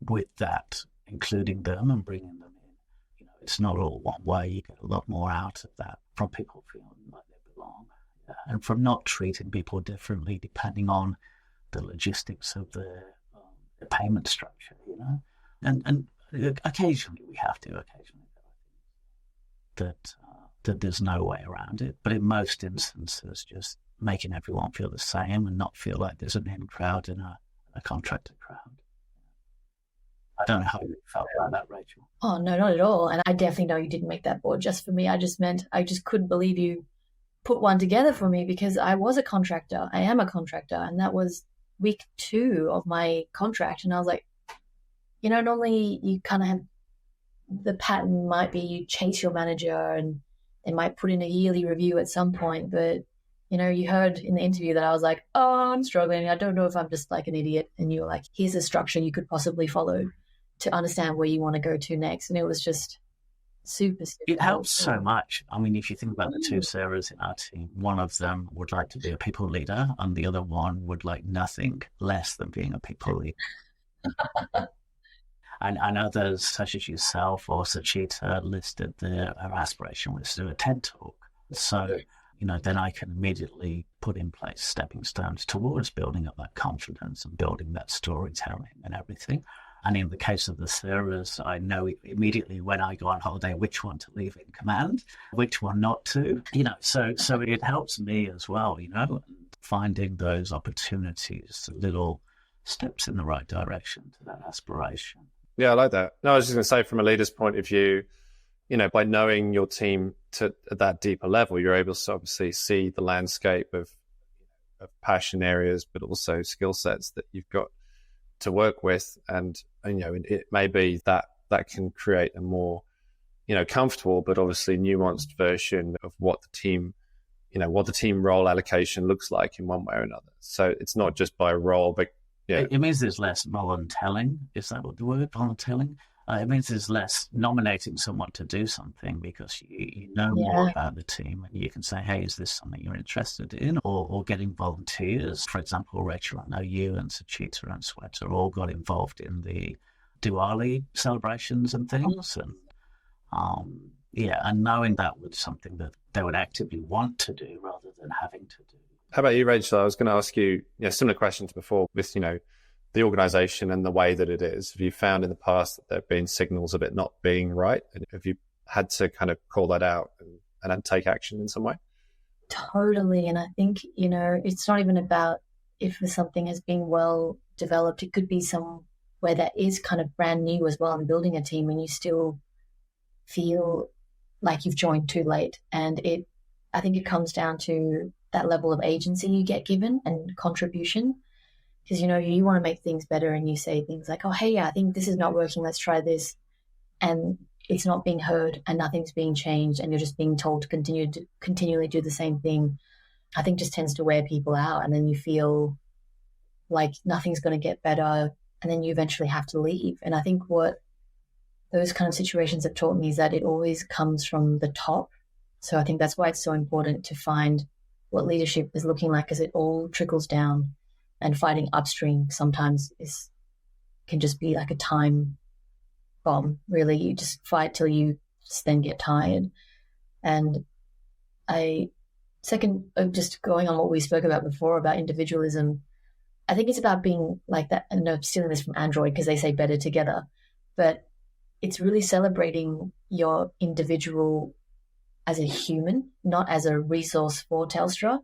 Speaker 3: with that, including them and bringing them in, you know, it's not all one way. You get a lot more out of that from people feeling like they belong, and from not treating people differently depending on the logistics of the payment structure, you know. And occasionally we have to, that there's no way around it. But in most instances, just making everyone feel the same and not feel like there's an in crowd and a contractor crowd. I don't know how you felt about that, Rachel.
Speaker 2: Oh, no, not at all. And I definitely know you didn't make that board just for me. I just couldn't believe you put one together for me, because I was a contractor. I am a contractor. And that was week 2 of my contract. And I was like, you know, normally you kind of have, the pattern might be you chase your manager and they might put in a yearly review at some point. But, you know, you heard in the interview that I was like, oh, I'm struggling. I don't know if I'm just like an idiot. And you were like, here's a structure you could possibly follow to understand where you want to go to next. And it was just super
Speaker 3: it helps so much. I mean, if you think about the two Sarahs in our team, one of them would like to be a people leader and the other one would like nothing less than being a people leader. And others, such as yourself or Sachita, listed her aspiration was to do a TED Talk. So, you know, then I can immediately put in place stepping stones towards building up that confidence and building that storytelling and everything. And in the case of the Sarahs, I know immediately when I go on holiday which one to leave in command, which one not to. You know, so it helps me as well, you know, finding those opportunities, little steps in the right direction to that aspiration.
Speaker 1: Yeah, I like that. No, I was just going to say, from a leader's point of view, by knowing your team at that deeper level, you're able to obviously see the landscape of passion areas, but also skill sets that you've got to work with. And it may be that can create a more, comfortable, but obviously nuanced version of what the team role allocation looks like in one way or another. So it's not just by role, but
Speaker 3: it means there's less voluntelling. Is that what the word, voluntelling? It means there's less nominating someone to do something because you know more about the team, and you can say, hey, is this something you're interested in? Or getting volunteers. For example, Rachel, I know you and Suchita and Sweta all got involved in the Diwali celebrations and things. And and knowing that was something that they would actively want to do rather than having to do.
Speaker 1: How about you, Rachel? I was going to ask you, similar question to before with, the organisation and the way that it is. Have you found in the past that there have been signals of it not being right? And have you had to kind of call that out and then take action in some way?
Speaker 2: Totally. And I think, it's not even about if something has been well developed. It could be somewhere that is kind of brand new as well and building a team, and you still feel like you've joined too late. And I think it comes down to that level of agency you get given and contribution. Because, you want to make things better and you say things like, oh, hey, I think this is not working, let's try this. And it's not being heard and nothing's being changed and you're just being told to continually do the same thing. I think just tends to wear people out, and then you feel like nothing's going to get better, and then you eventually have to leave. And I think what those kind of situations have taught me is that it always comes from the top. So I think that's why it's so important to find what leadership is looking like, as it all trickles down. And fighting upstream sometimes can just be like a time bomb, really. You just fight till you just then get tired. And just going on what we spoke about before about individualism, I think it's about being like that. And I'm stealing this from Android because they say better together, but it's really celebrating your individual as a human, not as a resource for Telstra.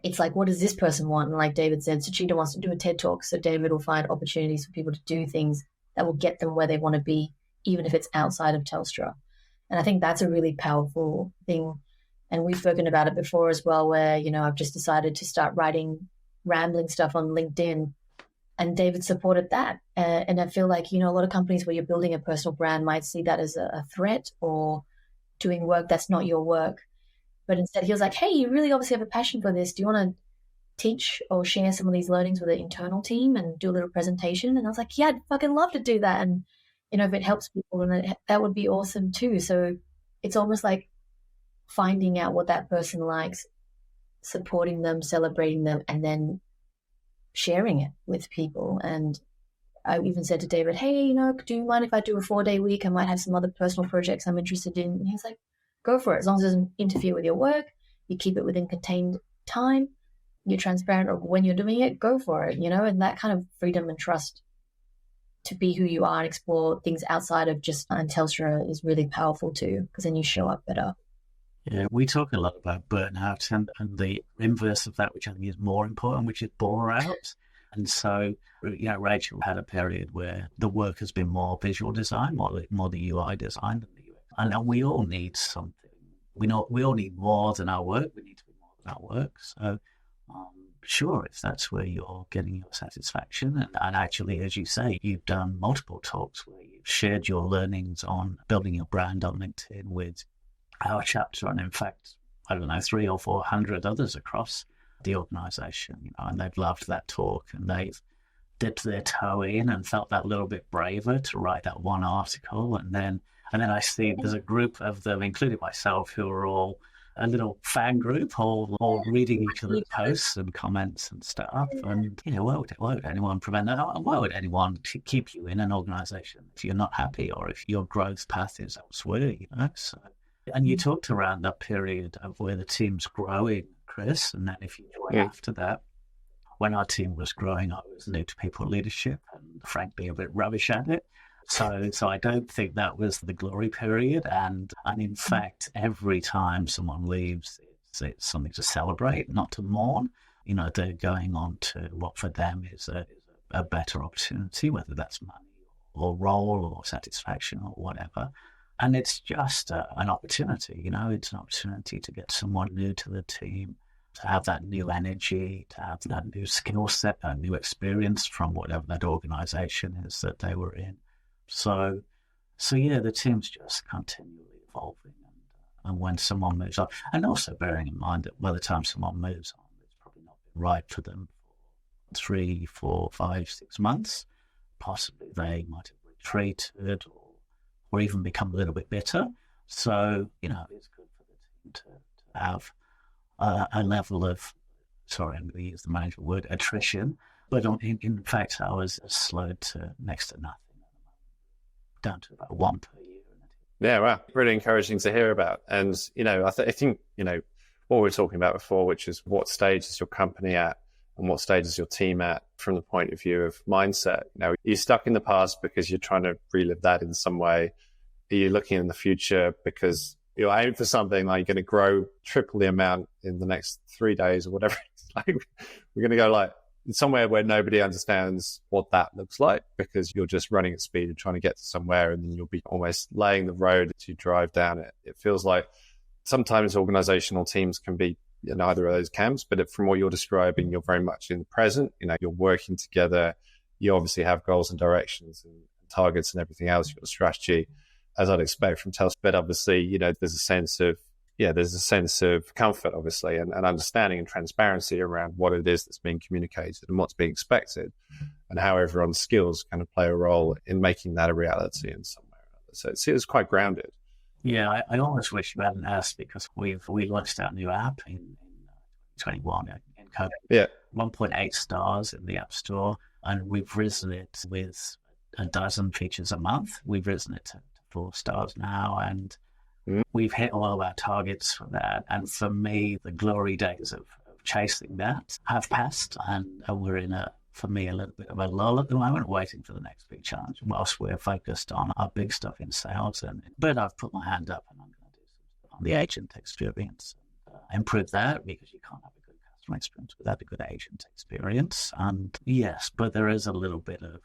Speaker 2: It's like, what does this person want? And like David said, Suchita wants to do a TED Talk, so David will find opportunities for people to do things that will get them where they want to be, even if it's outside of Telstra. And I think that's a really powerful thing. And we've spoken about it before as well, where, I've just decided to start writing rambling stuff on LinkedIn, and David supported that. And I feel like, a lot of companies where you're building a personal brand might see that as a threat or doing work that's not your work. But instead he was like, hey, you really obviously have a passion for this. Do you want to teach or share some of these learnings with the internal team and do a little presentation? And I was like, yeah, I'd fucking love to do that. And, if it helps people, then that would be awesome too. So it's almost like finding out what that person likes, supporting them, celebrating them, and then sharing it with people. And I even said to David, hey, do you mind if I do a 4-day week? I might have some other personal projects I'm interested in. And he was like, go for it. As long as it doesn't interfere with your work, you keep it within contained time, you're transparent of when you're doing it, go for it, and that kind of freedom and trust to be who you are and explore things outside of just Telstra is really powerful too, because then you show up better.
Speaker 3: Yeah, we talk a lot about burnout and the inverse of that, which I think is more important, which is bore out. And so, Rachel had a period where the work has been more visual design, more the UI design than the UX. And we all need something. We all need more than our work. We need to be more than our work. So, sure, if that's where you're getting your satisfaction. And actually, as you say, you've done multiple talks where you've shared your learnings on building your brand on LinkedIn with our chapter, and in fact, 300 or 400 others across the organisation, and they've loved that talk, and they've dipped their toe in and felt that little bit braver to write that one article. And then I see there's a group of them, including myself, who are all a little fan group, all reading each other's posts and comments and stuff. And, why would anyone prevent that? Why would anyone keep you in an organisation if you're not happy or if your growth path is elsewhere, So, and you talked around that period of where the team's growing, Chris, and then if you join after that, when our team was growing, I was new to people leadership and frankly a bit rubbish at it. So I don't think that was the glory period. And in fact, every time someone leaves, it's something to celebrate, not to mourn. They're going on to what for them is a better opportunity, whether that's money or role or satisfaction or whatever. And it's just an opportunity, it's an opportunity to get someone new to the team, to have that new energy, to have that new skill set, that new experience from whatever that organization is that they were in. So yeah, the team's just continually evolving. And when someone moves on, and also bearing in mind that by the time someone moves on, it's probably not been right for them for 3, 4, 5, 6 months. Possibly they might have retreated or even become a little bit bitter. So, it's good for the team to have a level of, sorry, I'm going to use the management word, attrition. But in fact, I was slowed to next to nothing, down to about 1 per year.
Speaker 1: Yeah, wow. Really encouraging to hear about. And, I think, what we were talking about before, which is what stage is your company at and what stage is your team at from the point of view of mindset. You're stuck in the past because you're trying to relive that in some way. Are you looking in the future because you're aiming for something like you're going to grow triple the amount in the next 3 days or whatever? We're going to go somewhere where nobody understands what that looks like because you're just running at speed and trying to get to somewhere, and then you'll be almost laying the road as you drive down it. It feels like sometimes organizational teams can be in either of those camps, but from what you're describing, you're very much in the present. You're working together. You obviously have goals and directions and targets and everything else. You've got a strategy, as I'd expect from Telstra. But obviously, there's a sense of comfort, obviously, and understanding and transparency around what it is that's being communicated and what's being expected, and how everyone's skills kind of play a role in making that a reality in some way or other. So it's quite grounded.
Speaker 3: Yeah, I almost wish you hadn't asked, because we launched our new app in 2021 in COVID.
Speaker 1: Yeah,
Speaker 3: 1.8 stars in the App Store, and we've risen it with a dozen features a month. We've risen it to 4 stars now, and we've hit all of our targets for that. And for me, the glory days of chasing that have passed, and we're in for me, a little bit of a lull at the moment, waiting for the next big challenge, whilst we're focused on our big stuff in sales. But I've put my hand up, and I'm going to do something on the agent experience, improve that, because you can't have a good customer experience without a good agent experience. And yes, but there is a little bit of,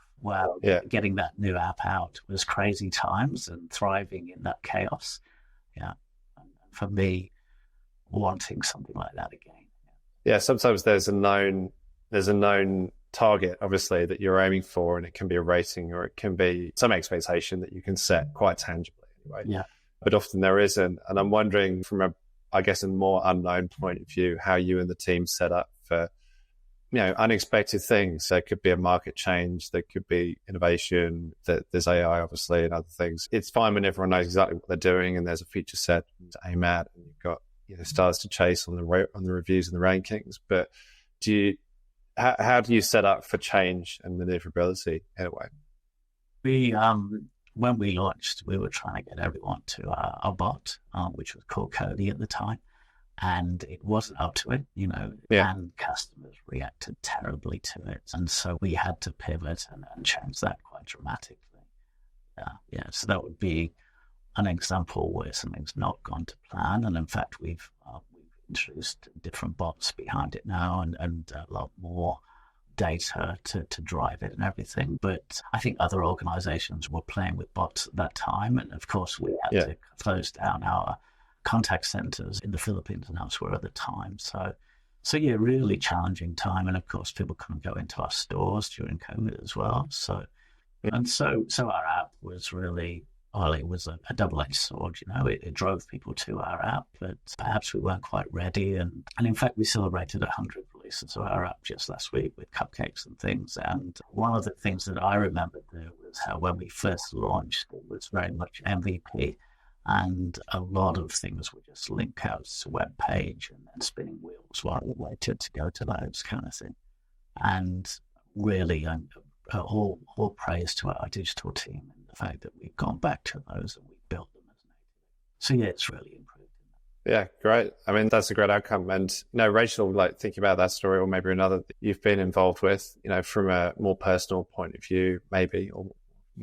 Speaker 3: getting that new app out was crazy times, and thriving in that chaos. Yeah. And for me, wanting something like that again.
Speaker 1: Yeah. Sometimes there's a known target, obviously, that you're aiming for, and it can be a rating, or it can be some expectation that you can set quite tangibly anyway.
Speaker 3: Yeah.
Speaker 1: But often there isn't. And I'm wondering, from a more unknown point of view, how you and the team set up for, unexpected things. There could be a market change, there could be innovation, there's AI, obviously, and other things. It's fine when everyone knows exactly what they're doing and there's a feature set to aim at, and you've got stars to chase on the reviews and the rankings. But how do you set up for change and maneuverability in a way?
Speaker 3: We when we launched, we were trying to get everyone to our bot, which was called Cody at the time. And it wasn't up to it, and customers reacted terribly to it. And so we had to pivot and change that quite dramatically. Yeah. So that would be an example where something's not gone to plan. And in fact, we've introduced different bots behind it now, and a lot more data to drive it and everything. But I think other organizations were playing with bots at that time. And of course, we had to close down our contact centers in the Philippines and elsewhere at the time. So yeah, really challenging time. And of course, people couldn't go into our stores during COVID as well. So our app was really, it was a double-edged sword. It drove people to our app, but perhaps we weren't quite ready. And in fact, we celebrated 100 releases of our app just last week with cupcakes and things. And one of the things that I remembered there was how when we first launched, it was very much MVP. And a lot of things were just link outs to web page and then spinning wheels while we waited to go to those kind of thing. And really, all praise to our digital team and the fact that we've gone back to those and we've built them as native. So yeah, it's really improved.
Speaker 1: Yeah, great. I mean, that's a great outcome. And, Rachel, thinking about that story, or maybe another that you've been involved with, from a more personal point of view, maybe, or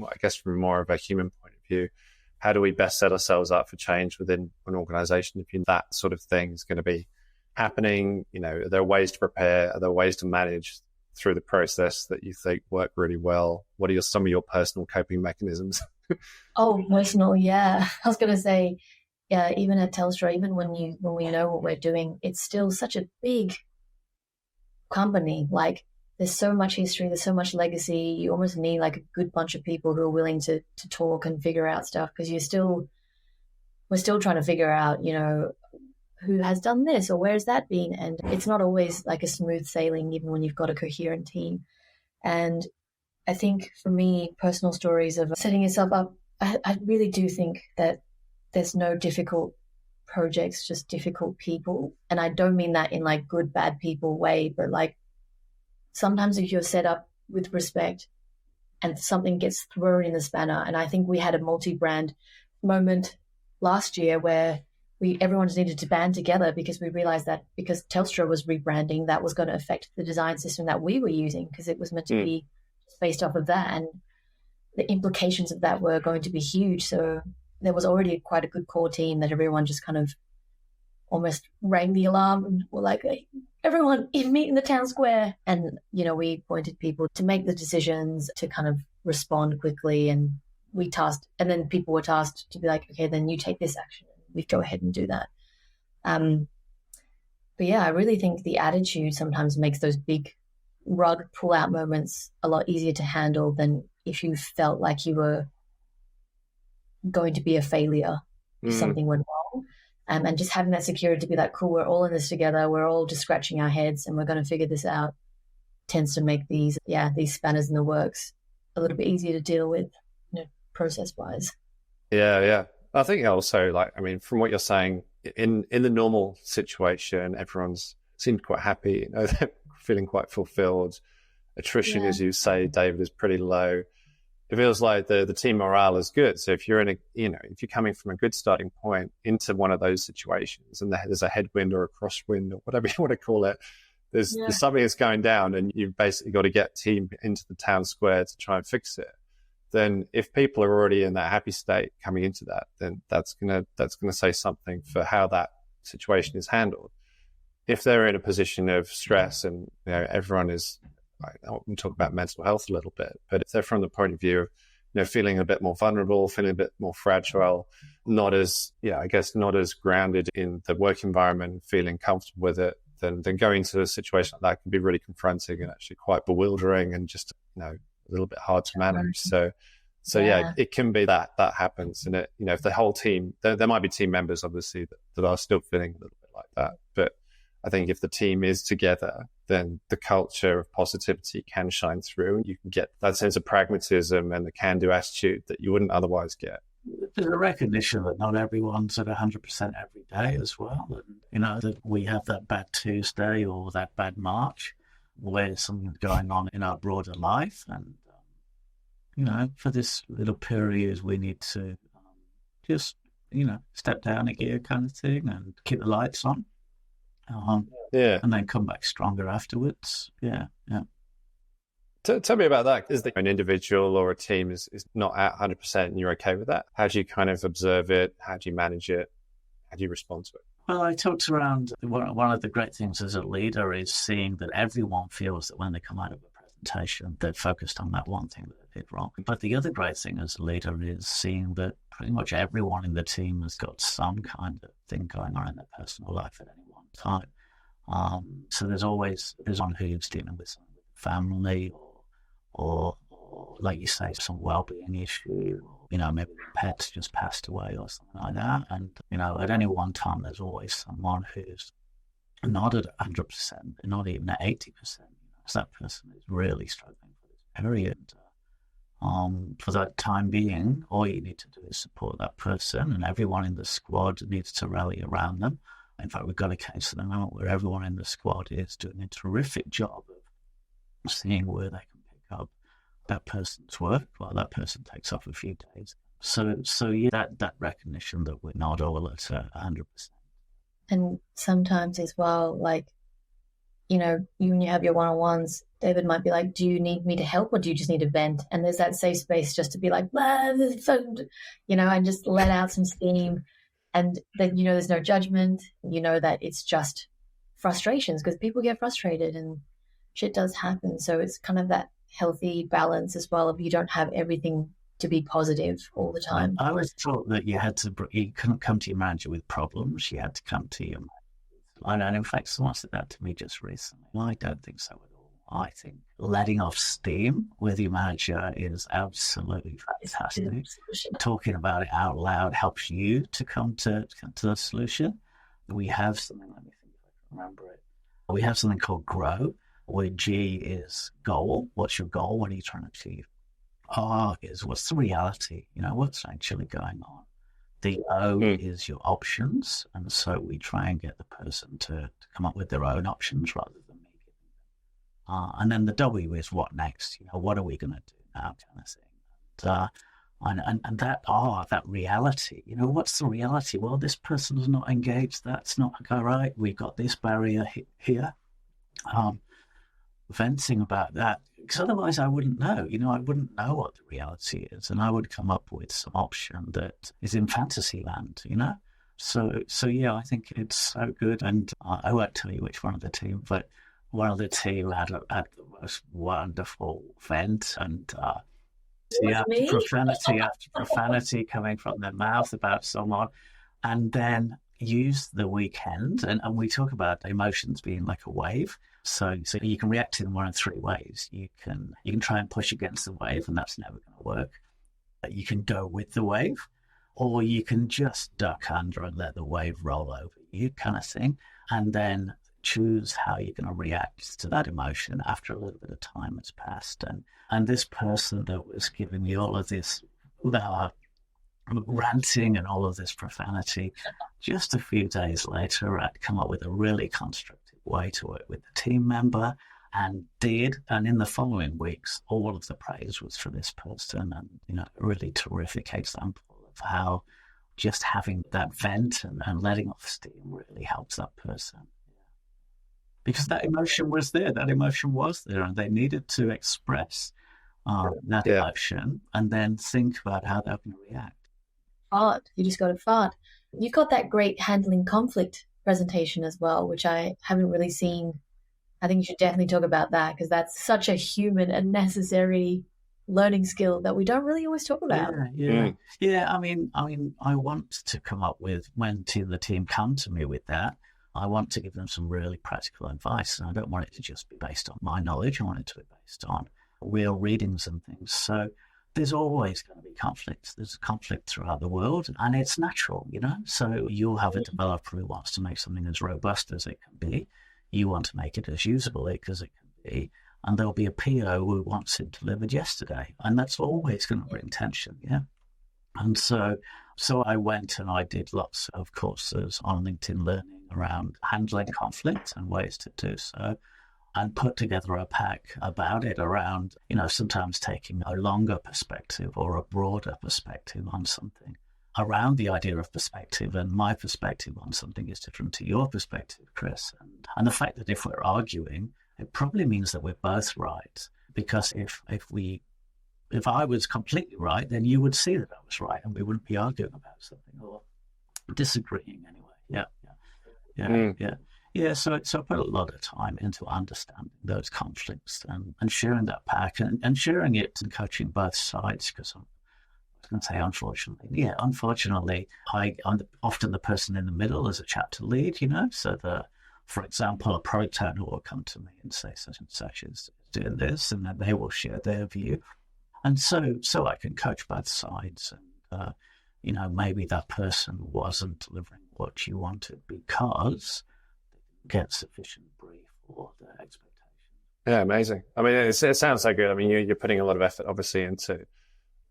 Speaker 1: I guess from more of a human point of view, how do we best set ourselves up for change within an organization if that sort of thing is going to be happening? Are there ways to prepare? Are there ways to manage through the process that you think work really well? What are some of your personal coping mechanisms?
Speaker 2: Oh, personal, yeah. I was going to say, yeah, even at Telstra, even when we know what we're doing, it's still such a big company. Like, there's so much history, there's so much legacy. You almost need like a good bunch of people who are willing to talk and figure out stuff, because we're still trying to figure out, who has done this or where's that been, and it's not always like a smooth sailing, even when you've got a coherent team. And I think for me, personal stories of setting yourself up, I really do think that there's no difficult projects, just difficult people. And I don't mean that in like good, bad people way, but like sometimes if you're set up with respect and something gets thrown in the spanner, and I think we had a multi-brand moment last year where everyone just needed to band together, because we realized that because Telstra was rebranding, that was going to affect the design system that we were using, because it was meant to be based off of that, and the implications of that were going to be huge. So there was already quite a good core team that everyone just kind of almost rang the alarm and were like, hey, everyone meet in the town square. And, we appointed people to make the decisions, to kind of respond quickly, and then people were tasked to be like, okay, then you take this action. We go ahead and do that. But yeah, I really think the attitude sometimes makes those big rug pull out moments a lot easier to handle than if you felt like you were going to be a failure if something went wrong. And just having that security to be like, cool, we're all in this together, we're all just scratching our heads and we're going to figure this out, tends to make these spanners in the works a little bit easier to deal with, process wise.
Speaker 1: Yeah. I think also, from what you're saying, in the normal situation, everyone's seemed quite happy, they're feeling quite fulfilled. Attrition, as you say, David, is pretty low. It feels like the team morale is good. So if you're if you're coming from a good starting point into one of those situations, and there's a headwind or a crosswind or whatever you want to call it, there's something that's going down, and you've basically got to get team into the town square to try and fix it. Then if people are already in that happy state coming into that, then that's gonna say something for how that situation is handled. If they're in a position of stress and everyone is, I want to talk about mental health a little bit, but if they're from the point of view of feeling a bit more vulnerable, feeling a bit more fragile, not as grounded in the work environment, feeling comfortable with it, then going to a situation like that can be really confronting and actually quite bewildering and just a little bit hard to manage. So it can be that happens. And if the whole team, there might be team members obviously that are still feeling a little bit like that. But I think if the team is together, then the culture of positivity can shine through, and you can get that sense of pragmatism and the can-do attitude that you wouldn't otherwise get.
Speaker 3: There's a recognition that not everyone's at 100% every day as well. And, that we have that bad Tuesday or that bad March where something's going on in our broader life. And, for this little period, we need to just, step down a gear kind of thing and keep the lights on. And then come back stronger afterwards. Yeah.
Speaker 1: Tell me about that. Is an individual or a team is not at 100% and you're okay with that? How do you kind of observe it? How do you manage it? How do you respond to it?
Speaker 3: Well, I talked around, one of the great things as a leader is seeing that everyone feels that when they come out of a presentation, they're focused on that one thing that they did wrong. But the other great thing as a leader is seeing that pretty much everyone in the team has got some kind of thing going on in their personal life at any one time. So there's one who's dealing with something with family or like you say, some well-being issue, maybe the pet's just passed away or something like that. And, at any one time, there's always someone who's not at 100%, not even at 80%. So that person is really struggling for this period. For that time being, all you need to do is support that person, and everyone in the squad needs to rally around them. In fact, we've got a case at the moment where everyone in the squad is doing a terrific job of seeing where they can pick up that person's work while that person takes off a few days. So that recognition that we're not all at 100%.
Speaker 2: And sometimes as well, like, when you have your one-on-ones, David might be like, do you need me to help or do you just need to vent? And there's that safe space just to be like, and just let out some steam. And then, there's no judgment, that it's just frustrations, because people get frustrated and shit does happen. So it's kind of that healthy balance as well of you don't have everything to be positive all the time.
Speaker 3: I always thought that you couldn't come to your manager with problems. You had to come to your manager. And in fact, someone said that to me just recently. I don't think so at all. I think letting off steam with your manager is absolutely fantastic. Talking about it out loud helps you to come to the solution. We have something, let me think if I can remember it. We have something called GROW, where G is goal. What's your goal? What are you trying to achieve? R is what's the reality? What's actually going on? The O is your options. And so we try and get the person to come up with their own options rather than me giving them. And then the W is what next? What are we going to do now, kind of thing. And that reality, what's the reality? Well, this person's not engaged. That's not all right. We've got this barrier here. Venting about that, because otherwise I wouldn't know. I wouldn't know what the reality is, and I would come up with some option that is in fantasy land. So yeah, I think it's so good. And I won't tell you which one of the team, but one of the team had the most wonderful vent, and profanity after profanity coming from their mouth about someone, and then use the weekend, and we talk about emotions being like a wave. So you can react in one of three ways. You can try and push against the wave, and that's never going to work. You can go with the wave, or you can just duck under and let the wave roll over you, kind of thing, and then choose how you're going to react to that emotion after a little bit of time has passed. And this person that was giving me all of this ranting and all of this profanity, just a few days later, I'd come up with a really constructive way to work with the team member, and in the following weeks, all of the praise was for this person, and a really terrific example of how just having that vent and letting off steam really helps that person, because that emotion was there, and they needed to express that emotion and then think about how they're going to react.
Speaker 2: Fart. You just got to fart. You've got that great handling conflict presentation as well, which I haven't really seen. I think you should definitely talk about that, because that's such a human and necessary learning skill that we don't really always talk about.
Speaker 3: Yeah. I mean, I want to come up with, when the team come to me with that, I want to give them some really practical advice, and I don't want it to just be based on my knowledge. I want it to be based on real readings and things. So there's always going to be conflict. There's conflict throughout the world, and it's natural, So you'll have a developer who wants to make something as robust as it can be. You want to make it as usable as it can be. And there'll be a PO who wants it delivered yesterday. And that's always going to bring tension, And so I went and I did lots of courses on LinkedIn Learning around handling conflict and ways to do so, and put together a pack about it around, sometimes taking a longer perspective or a broader perspective on something, around the idea of perspective. And my perspective on something is different to your perspective, Chris. And the fact that if we're arguing, it probably means that we're both right. Because if I was completely right, then you would see that I was right, and we wouldn't be arguing about something or disagreeing anyway. Yeah, so I put a lot of time into understanding those conflicts and sharing that pack and sharing it and coaching both sides, because I was going to say unfortunately, I'm often the person in the middle as a chapter lead, so for example, a product owner will come to me and say such and such is doing this, and then they will share their view. And so I can coach both sides, and maybe that person wasn't delivering what you wanted because get sufficient brief or the expectation.
Speaker 1: Yeah, amazing. I mean, it sounds so good. I mean, you're putting a lot of effort, obviously, into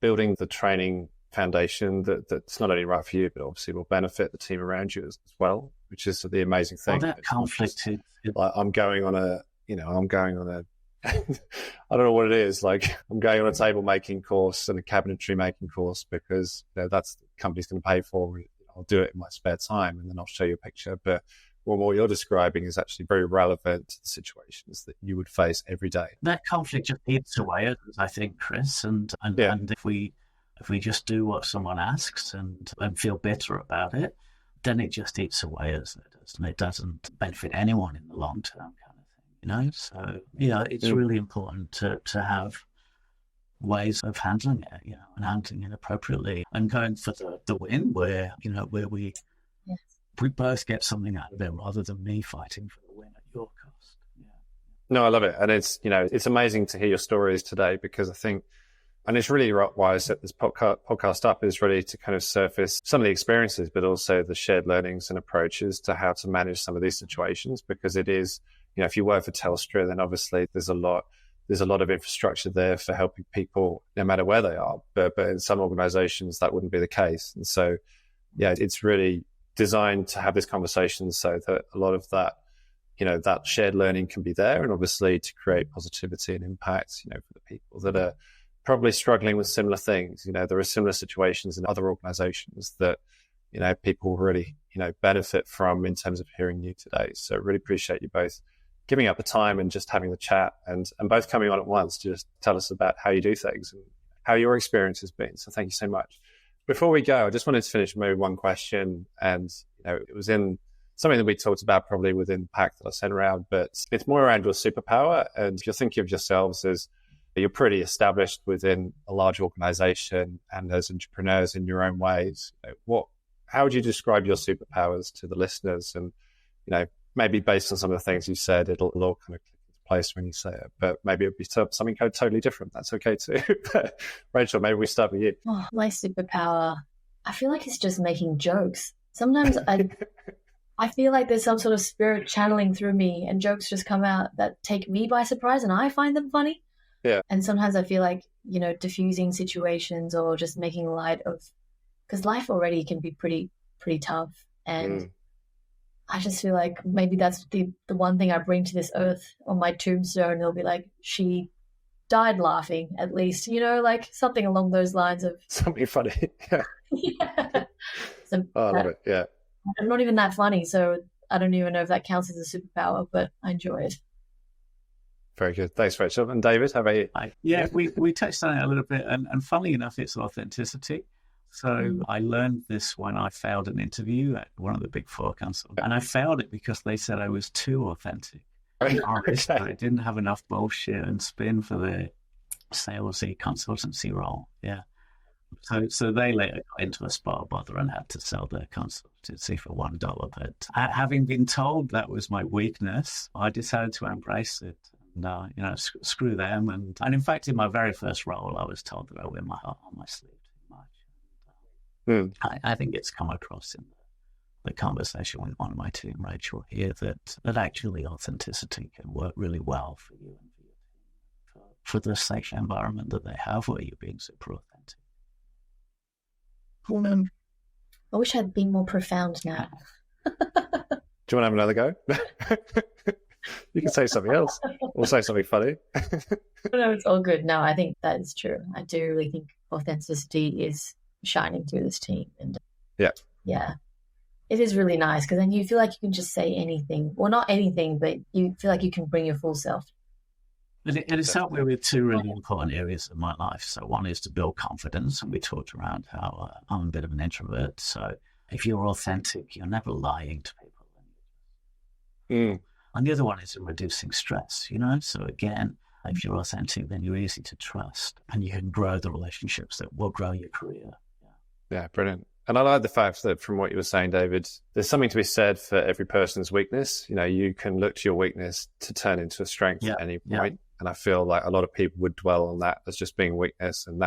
Speaker 1: building the training foundation that's not only right for you, but obviously will benefit the team around you as well, which is the amazing thing.
Speaker 3: Well, that conflict is...
Speaker 1: Like, I'm going on a I don't know what it is. Like, I'm going on a table making course and a cabinetry making course because that's the company's going to pay for it. I'll do it in my spare time, and then I'll show you a picture. But what you're describing is actually very relevant to the situations that you would face every day.
Speaker 3: That conflict just eats away at us, I think, Chris. And if we just do what someone asks and feel bitter about it, then it just eats away at us, and it doesn't benefit anyone in the long term, kind of thing. So, it's really important to have ways of handling it, and handling it appropriately and going for the win where we both get something out of it rather than me fighting for the win at your cost. Yeah.
Speaker 1: No, I love it. And it's amazing to hear your stories today, because I think, and it's really why I set this podcast up, is really to kind of surface some of the experiences, but also the shared learnings and approaches to how to manage some of these situations, because it is, if you work for Telstra, then obviously there's a lot of infrastructure there for helping people no matter where they are. But in some organizations, that wouldn't be the case. And so, it's really designed to have this conversation so that a lot of that, that shared learning can be there, and obviously to create positivity and impact, for the people that are probably struggling with similar things. There are similar situations in other organizations that, people really, benefit from in terms of hearing you today. So really appreciate you both giving up the time and just having the chat, and both coming on at once to just tell us about how you do things and how your experience has been. So thank you so much. Before we go, I just wanted to finish maybe one question, and it was in something that we talked about probably within the pack that I sent around, but it's more around your superpower. And if you're thinking of yourselves as you're pretty established within a large organization and as entrepreneurs in your own ways, how would you describe your superpowers to the listeners? And maybe based on some of the things you said, it'll all kind of click into place when you say it, but maybe it'd be something totally different. That's okay too. But Rachel, maybe we start with you.
Speaker 2: Oh, my superpower, I feel like it's just making jokes. Sometimes I feel like there's some sort of spirit channeling through me, and jokes just come out that take me by surprise and I find them funny.
Speaker 1: Yeah.
Speaker 2: And sometimes I feel like, diffusing situations or just making light of, because life already can be pretty tough. And I just feel like maybe that's the one thing I bring to this earth. On my tombstone, they'll be like, she died laughing, at least, like something along those lines of
Speaker 1: something funny. Yeah.
Speaker 2: Yeah. So
Speaker 1: I love it. Yeah.
Speaker 2: I'm not even that funny, so I don't even know if that counts as a superpower, but I enjoy it.
Speaker 1: Very good. Thanks, Rachel. And David, how about you?
Speaker 3: Yeah, we touched on it a little bit, and funnily enough, it's authenticity. So I learned this when I failed an interview at one of the big four councils, and I failed it because they said I was too authentic.
Speaker 1: Okay.
Speaker 3: I didn't have enough bullshit and spin for the salesy consultancy role. Yeah. So they later got into a spot bother and had to sell their consultancy for $1. But having been told that was my weakness, I decided to embrace it. And, screw them. And in fact, in my very first role, I was told that I wear my heart on my sleeve too much. I think it's come across in the conversation with one of my team, Rachel, here, that actually authenticity can work really well for you and for your team, for the safe environment that they have where you're being super authentic.
Speaker 2: I wish I'd been more profound now.
Speaker 1: Do you want to have another go? You can say something else or say something funny.
Speaker 2: No, it's all good. No, I think that is true. I do really think authenticity is shining through this team. And yeah, it is really nice, because then you feel like you can just say anything. Well, not anything, but you feel like you can bring your full self.
Speaker 3: And it's helped me with two really important areas of my life. So one is to build confidence, and we talked around how I'm a bit of an introvert. So if you're authentic, you're never lying to people. And the other one is in reducing stress, So again, if you're authentic, then you're easy to trust, and you can grow the relationships that will grow your career.
Speaker 1: Yeah, brilliant. And I like the fact that from what you were saying, David, there's something to be said for every person's weakness. You can look to your weakness to turn into a strength at any point. And I feel like a lot of people would dwell on that as just being weakness, and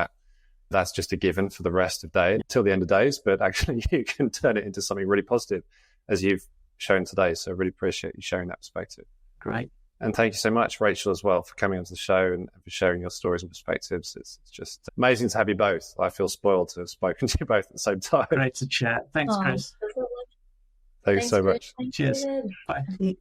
Speaker 1: that's just a given for the rest of the day until the end of days. But actually, you can turn it into something really positive, as you've shown today. So I really appreciate you sharing that perspective.
Speaker 3: Great.
Speaker 1: And thank you so much, Rachel, as well, for coming onto the show and for sharing your stories and perspectives. It's just amazing to have you both. I feel spoiled to have spoken to you both at the same time.
Speaker 3: Great to chat. Thanks, Chris.
Speaker 1: Thanks so much.
Speaker 3: Cheers. Bye.